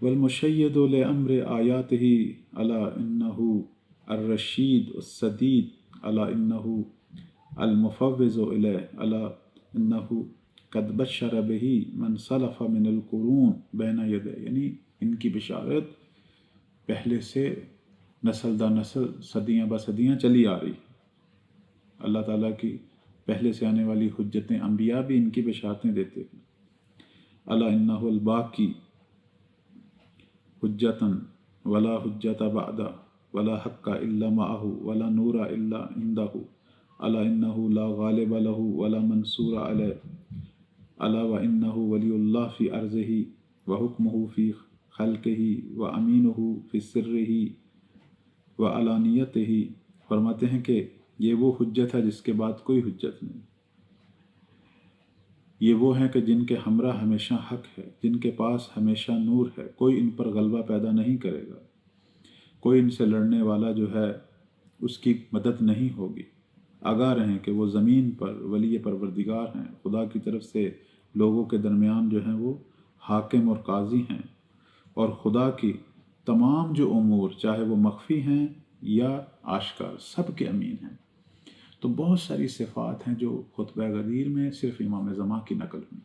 S4: والمشید لامر آیاتہ الا انہ الرشید السدید، الا انہ المفوض الیہ، الا انہ قد بشر بہ من سلف من القرون بین یدہ، یعنی ان کی بشارت پہلے سے نسل در نسل صدیاں بصدیاں چلی آ رہی۔ اللہ تعالیٰ کی پہلے سے آنے والی حجتیں انبیاء بھی ان کی بشارتیں دیتے ہیں۔ الا انہ الباقی حجتاً ولا حجت بعدہ ولا حق الا معہ ولا نور الا عندہ، الا انہ لا غالب لہ ولا منصور علیہ، الا وانہ ولی اللہ فی ارضہ وحکمہ فی خلقہ وامینہ فی سرہ وعلانیتہ، فرماتے ہیں کہ یہ وہ حجت ہے جس کے بعد کوئی حجت نہیں، یہ وہ ہیں کہ جن کے ہمراہ ہمیشہ حق ہے، جن کے پاس ہمیشہ نور ہے، کوئی ان پر غلبہ پیدا نہیں کرے گا، کوئی ان سے لڑنے والا جو ہے اس کی مدد نہیں ہوگی۔ آگاہ رہیں کہ وہ زمین پر ولی پروردگار ہیں، خدا کی طرف سے لوگوں کے درمیان جو ہیں وہ حاکم اور قاضی ہیں، اور خدا کی تمام جو امور چاہے وہ مخفی ہیں یا آشکار سب کے امین ہیں۔ تو بہت ساری صفات ہیں جو خطبہ غدیر میں صرف امام زمان کی نقل ہوئی۔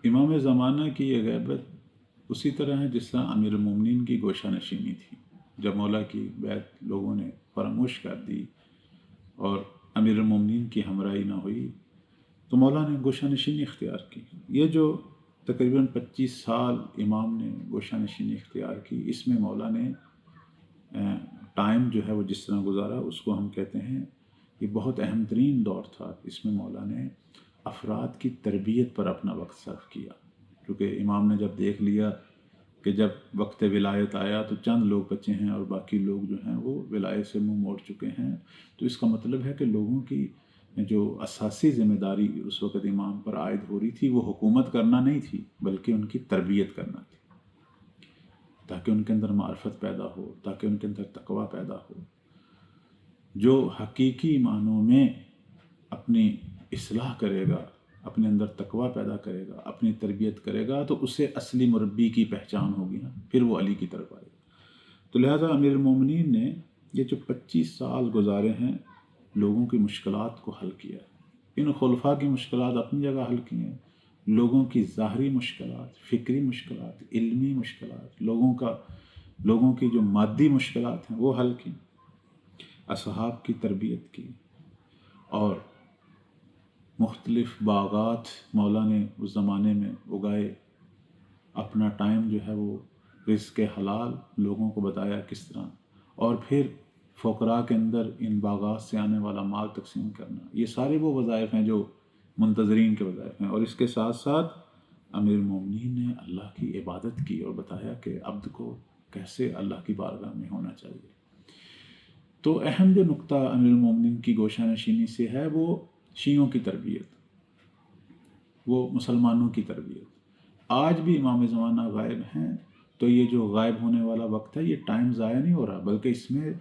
S4: امام زمانہ کی یہ غیبت اسی طرح ہے جس طرح امیر المومنین کی گوشہ نشینی تھی، جب مولا کی بیعت لوگوں نے فراموش کر دی اور امیر المومنین کی ہمراہی نہ ہوئی تو مولا نے گوشہ نشینی اختیار کی۔ یہ جو تقریباً 25 سال امام نے گوشہ نشینی اختیار کی، اس میں مولا نے ٹائم جو ہے وہ جس طرح گزارا اس کو ہم کہتے ہیں یہ بہت اہم ترین دور تھا۔ اس میں مولا نے افراد کی تربیت پر اپنا وقت صرف کیا، کیونکہ امام نے جب دیکھ لیا کہ جب وقت ولایت آیا تو چند لوگ بچے ہیں اور باقی لوگ جو ہیں وہ ولایت سے منہ موڑ چکے ہیں، تو اس کا مطلب ہے کہ لوگوں کی جو اساسی ذمہ داری اس وقت امام پر عائد ہو رہی تھی وہ حکومت کرنا نہیں تھی بلکہ ان کی تربیت کرنا تھی، تاکہ ان کے اندر معرفت پیدا ہو، تاکہ ان کے اندر تقوی پیدا ہو۔ جو حقیقی معنوں میں اپنی اصلاح کرے گا، اپنے اندر تقوی پیدا کرے گا، اپنی تربیت کرے گا تو اسے اصلی مربی کی پہچان ہوگی نا، پھر وہ علی کی طرف آئے گا۔ تو لہٰذا امیر المومنین نے یہ جو 25 سال گزارے ہیں لوگوں کی مشکلات کو حل کیا، ان خلفاء کی مشکلات اپنی جگہ حل کی ہیں، لوگوں کی ظاہری مشکلات، فکری مشکلات، علمی مشکلات، لوگوں کی جو مادی مشکلات ہیں وہ حل کی، اصحاب کی تربیت کی، اور مختلف باغات مولا نے اس زمانے میں اگائے، اپنا ٹائم جو ہے وہ رزق حلال لوگوں کو بتایا کس طرح، اور پھر فقراء کے اندر ان باغات سے آنے والا مال تقسیم کرنا۔ یہ سارے وہ وظائف ہیں جو منتظرین کے وظائف ہیں، اور اس کے ساتھ ساتھ امیر المومنین نے اللہ کی عبادت کی اور بتایا کہ عبد کو کیسے اللہ کی بارگاہ میں ہونا چاہیے۔ تو اہم جو نقطہ امیر المومنین کی گوشہ نشینی سے ہے وہ شیعوں کی تربیت، وہ مسلمانوں کی تربیت۔ آج بھی امام زمانہ غائب ہیں تو یہ جو غائب ہونے والا وقت ہے یہ ٹائم ضائع نہیں ہو رہا، بلکہ اس میں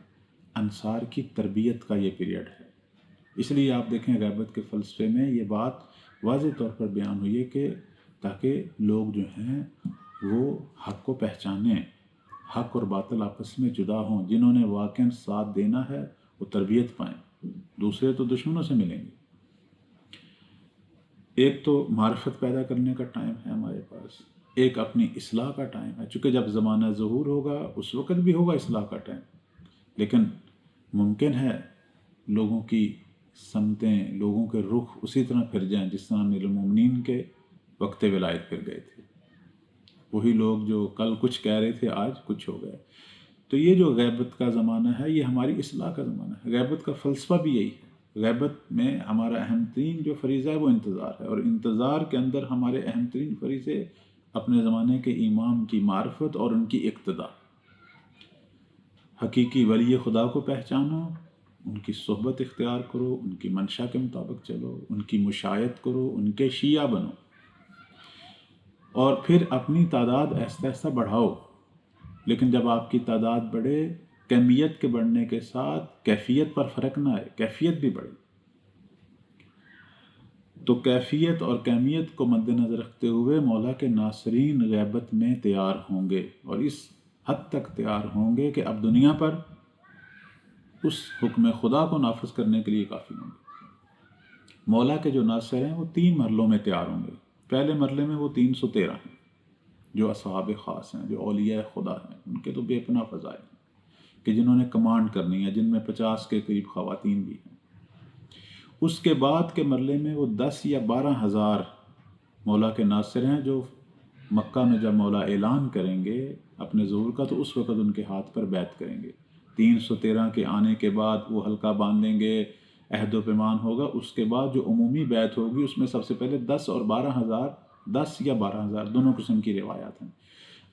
S4: انصار کی تربیت کا یہ پیریڈ ہے۔ اس لیے آپ دیکھیں غیبت کے فلسفے میں یہ بات واضح طور پر بیان ہوئی ہے کہ تاکہ لوگ جو ہیں وہ حق کو پہچانیں، حق اور باطل آپس میں جدا ہوں، جنہوں نے واقعاً ساتھ دینا ہے وہ تربیت پائیں، دوسرے تو دشمنوں سے ملیں گے۔ ایک تو معرفت پیدا کرنے کا ٹائم ہے ہمارے پاس، ایک اپنی اصلاح کا ٹائم ہے، چونکہ جب زمانہ ظہور ہوگا اس وقت بھی ہوگا اصلاح کا ٹائم، لیکن ممکن ہے لوگوں کی سمتیں، لوگوں کے رخ اسی طرح پھر جائیں جس طرح امیر المومنین کے وقت ولایت پھر گئے تھے۔ وہی لوگ جو کل کچھ کہہ رہے تھے آج کچھ ہو گئے۔ تو یہ جو غیبت کا زمانہ ہے یہ ہماری اصلاح کا زمانہ ہے۔ غیبت کا فلسفہ بھی یہی ہے۔ غیبت میں ہمارا اہم ترین جو فریضہ ہے وہ انتظار ہے، اور انتظار کے اندر ہمارے اہم ترین فریضے اپنے زمانے کے امام کی معرفت اور ان کی اقتداء۔ حقیقی ولی خدا کو پہچانو، ان کی صحبت اختیار کرو، ان کی منشا کے مطابق چلو، ان کی مشایعت کرو، ان کے شیعہ بنو، اور پھر اپنی تعداد آہستہ آہستہ بڑھاؤ۔ لیکن جب آپ کی تعداد بڑھے، کمیت کے بڑھنے کے ساتھ کیفیت پر فرق نہ آئے، کیفیت بھی بڑھے۔ تو کیفیت اور کمیت کو مد نظر رکھتے ہوئے مولا کے ناصرین غیبت میں تیار ہوں گے، اور اس حد تک تیار ہوں گے کہ اب دنیا پر اس حکم خدا کو نافذ کرنے کے لیے کافی ہوں گے۔ مولا کے جو ناصر ہیں وہ 3 مرحلوں میں تیار ہوں گے۔ پہلے مرحلے میں وہ 313 ہیں جو اصحاب خاص ہیں، جو اولیاء خدا ہیں، ان کے تو بے پناہ فضائل ہیں کہ جنہوں نے کمانڈ کرنی ہے، جن میں 50 کے قریب خواتین بھی ہیں۔ اس کے بعد کے مرحلے میں وہ 10 یا 12 ہزار مولا کے ناصر ہیں جو مکہ میں جب مولا اعلان کریں گے اپنے ظہور کا تو اس وقت ان کے ہاتھ پر بیعت کریں گے۔ 313 کے آنے کے بعد وہ حلقہ باندھیں گے، عہد و پیمان ہوگا۔ اس کے بعد جو عمومی بیعت ہوگی اس میں سب سے پہلے 10 اور 12 ہزار، 10 یا 12 ہزار دونوں قسم کی روایات ہیں۔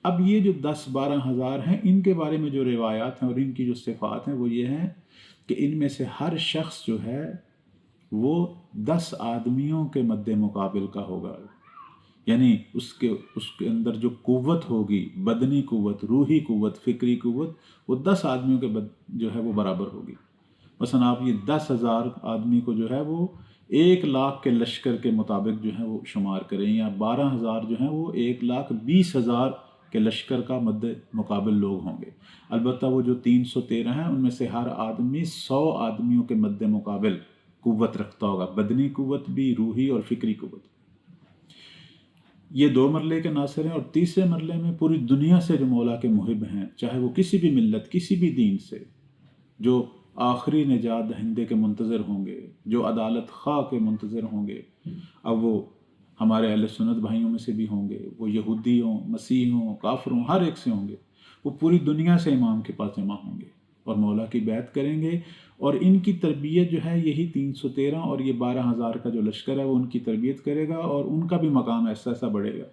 S4: اب یہ جو 10-12 ہزار ہیں ان کے بارے میں جو روایات ہیں اور ان کی جو صفات ہیں وہ یہ ہیں کہ ان میں سے ہر شخص جو ہے وہ 10 آدمیوں کے مد مقابل کا ہوگا، یعنی اس کے اندر جو قوت ہوگی، بدنی قوت، روحی قوت، فکری قوت، وہ 10 آدمیوں کے جو ہے وہ برابر ہوگی۔ مثلا آپ یہ 10,000 آدمی کو جو ہے وہ 1,00,000 کے لشکر کے مطابق جو ہے وہ شمار کریں، یا 12,000 جو ہیں وہ 1,20,000 کے لشکر کا مد مقابل لوگ ہوں گے۔ البتہ وہ جو 313 ہیں ان میں سے ہر آدمی 100 آدمیوں کے مد مقابل قوت رکھتا ہوگا، بدنی قوت بھی، روحی اور فکری قوت۔ یہ 2 مرلے کے ناصر ہیں، اور تیسرے مرلے میں پوری دنیا سے جو مولا کے محب ہیں، چاہے وہ کسی بھی ملت، کسی بھی دین سے، جو آخری نجات دہندے کے منتظر ہوں گے، جو عدالت خواہ کے منتظر ہوں گے، اب وہ ہمارے اہل سنت بھائیوں میں سے بھی ہوں گے، وہ یہودی ہوں، مسیح ہوں، کافر ہوں، ہر ایک سے ہوں گے، وہ پوری دنیا سے امام کے پاس جمع ہوں گے اور مولا کی بیعت کریں گے، اور ان کی تربیت جو ہے یہی 313 اور یہ 12,000 کا جو لشکر ہے وہ ان کی تربیت کرے گا، اور ان کا بھی مقام ایسا ایسا بڑھے گا.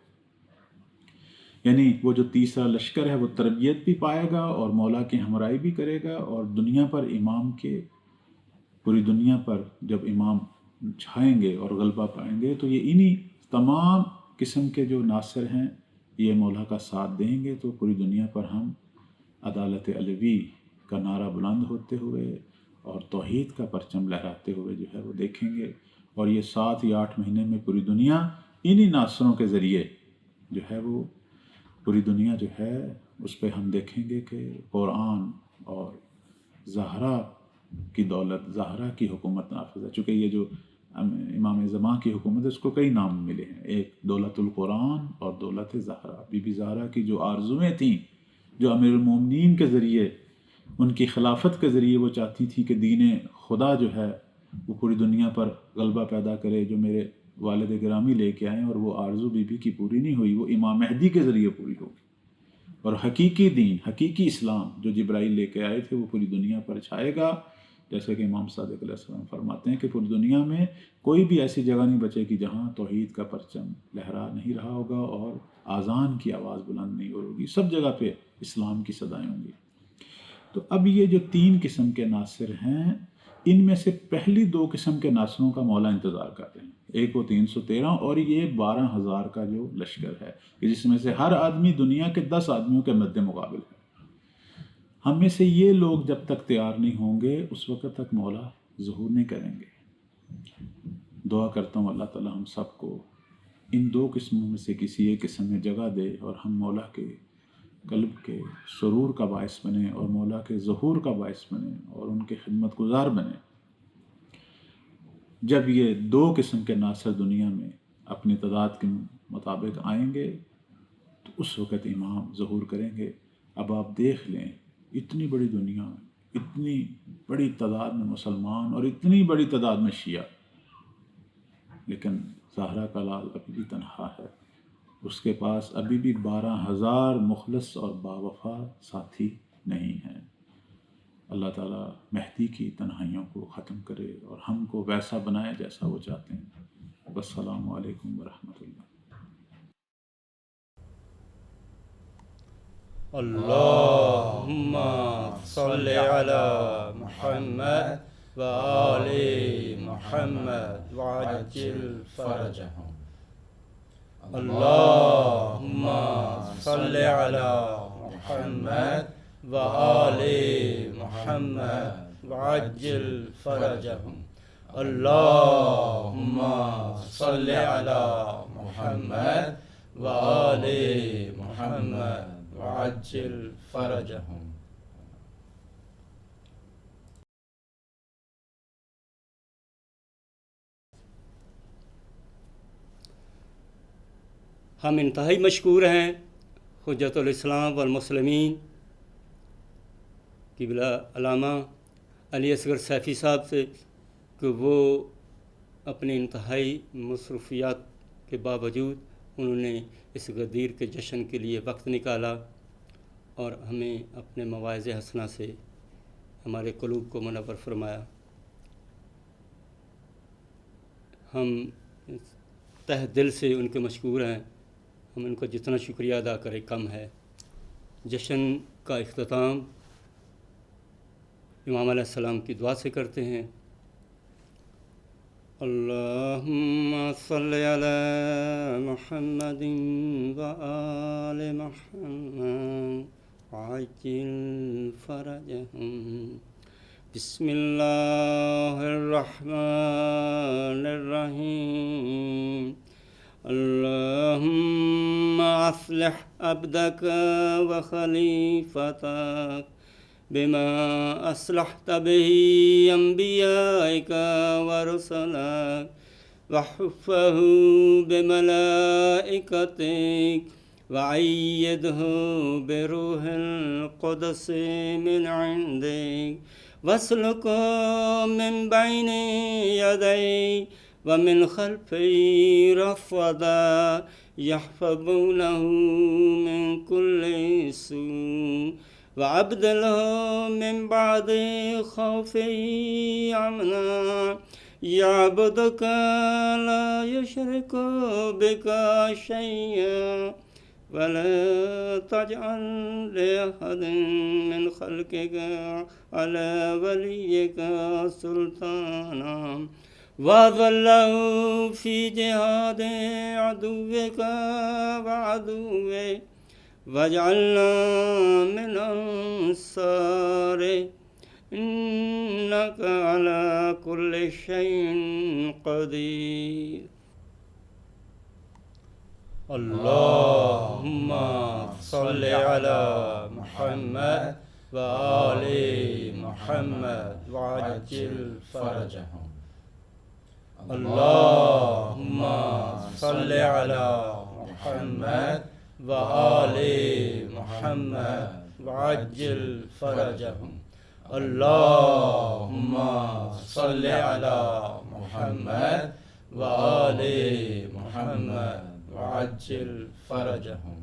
S4: یعنی وہ جو تیسرا لشکر ہے وہ تربیت بھی پائے گا اور مولا کی ہمراہی بھی کرے گا، اور دنیا پر امام کے، پوری دنیا پر جب امام چھائیں گے اور غلبہ پائیں گے تو یہ انہی تمام قسم کے جو ناصر ہیں یہ مولا کا ساتھ دیں گے، تو پوری دنیا پر ہم عدالت علوی کا نعرہ بلند ہوتے ہوئے اور توحید کا پرچم لہراتے ہوئے جو ہے وہ دیکھیں گے. اور یہ 7 یا 8 مہینے میں پوری دنیا انہی ناصروں کے ذریعے جو ہے وہ پوری دنیا جو ہے اس پہ ہم دیکھیں گے کہ قرآن اور زہرا کی دولت، زہرا کی حکومت نافذ ہے. چونکہ یہ جو امام زمان کی حکومت ہے اس کو کئی نام ملے ہیں، ایک دولت القرآن اور دولت زہرا. بی بی زہرا کی جو آرزویں تھیں، جو امیر المومنین کے ذریعے، ان کی خلافت کے ذریعے وہ چاہتی تھی کہ دین خدا جو ہے وہ پوری دنیا پر غلبہ پیدا کرے، جو میرے والد گرامی لے کے آئیں، اور وہ آرزو بی بی کی پوری نہیں ہوئی، وہ امام مہدی کے ذریعے پوری ہوگی. اور حقیقی دین، حقیقی اسلام جو جبرائیل لے کے آئے تھے وہ پوری دنیا پر چھائے گا. جیسے کہ امام صادق علیہ السلام فرماتے ہیں کہ پوری دنیا میں کوئی بھی ایسی جگہ نہیں بچے گی جہاں توحید کا پرچم لہرا نہیں رہا ہوگا اور آذان کی آواز بلند نہیں ہوگی، سب جگہ پہ اسلام کی صدائیں ہوں گی. تو اب یہ جو 3 قسم کے ناصر ہیں، ان میں سے پہلی 2 قسم کے ناصروں کا مولا انتظار کر رہے ہیں. ایک وہ 313 اور یہ 12,000 کا جو لشکر ہے، جس میں سے ہر آدمی دنیا کے 10 آدمیوں کے مد مقابل ہے. ہم میں سے یہ لوگ جب تک تیار نہیں ہوں گے اس وقت تک مولا ظہور نہیں کریں گے. دعا کرتا ہوں اللہ تعالی ہم سب کو ان 2 قسموں میں سے کسی ایک قسم میں جگہ دے، اور ہم مولا کے قلب کے سرور کا باعث بنے اور مولا کے ظہور کا باعث بنے اور ان کے خدمت گزار بنے. جب یہ 2 قسم کے ناصر دنیا میں اپنی تعداد کے مطابق آئیں گے تو اس وقت امام ظہور کریں گے. اب آپ دیکھ لیں اتنی بڑی دنیا میں، اتنی بڑی تعداد میں مسلمان اور اتنی بڑی تعداد میں شیعہ، لیکن زہرا کا لال ابھی بھی تنہا ہے. اس کے پاس ابھی بھی 12,000 مخلص اور باوفا ساتھی نہیں ہیں. اللہ تعالیٰ مہدی کی تنہائیوں کو ختم کرے اور ہم کو ویسا بنائے جیسا وہ چاہتے ہیں. السلام علیکم ورحمۃ اللہ.
S1: اللہم صلی علی محمد و آل محمد وعجل فرجہم. اللہم صلی علی محمد و آل محمد وعجل فرجہم. اللہم صلی علی محمد و آل محمد وعجل فرجہم. ہم انتہائی مشکور ہیں حجت الاسلام والمسلمین قبلہ علامہ علی اصغر سیفی صاحب سے کہ وہ اپنی انتہائی مصروفیات کے باوجود انہوں نے اس غدیر کے جشن کے لیے وقت نکالا اور ہمیں اپنے مواعظ حسنہ سے ہمارے قلوب کو منور فرمایا. ہم تہ دل سے ان کے مشکور ہیں. ہم ان کو جتنا شکریہ ادا کریں کم ہے. جشن کا اختتام امام علیہ السلام کی دعا سے کرتے ہیں. اللہم صلی علی محمد و آل محمد وعجل فرجہم. بسم اللہ الرحمن الرحیم. اللہم اصلح عبدک و خلیفتک بما اصلحت به انبیائک و رسلک وحفه بملائكتك وأيده بروح القدس من عندك واسلكه من بين يدي ومن خلفه رفضا يحفظونه من كل سوء وأبدله من بعد خوفه أمنا يعبدك لا يشرك بك شيئا ولا تجعل لأحد من خلقك على وليك سلطانا وظله في جهاد عدوك وعدوه واجعلنا من أنصاره إنك على كل شيء قدير. اللهم صل على محمد وآل محمد وعجل فرجهم. اللهم صل على محمد وآل محمد وعجل فرجهم. اللهم صل على محمد وآل محمد وعجل فرجهم.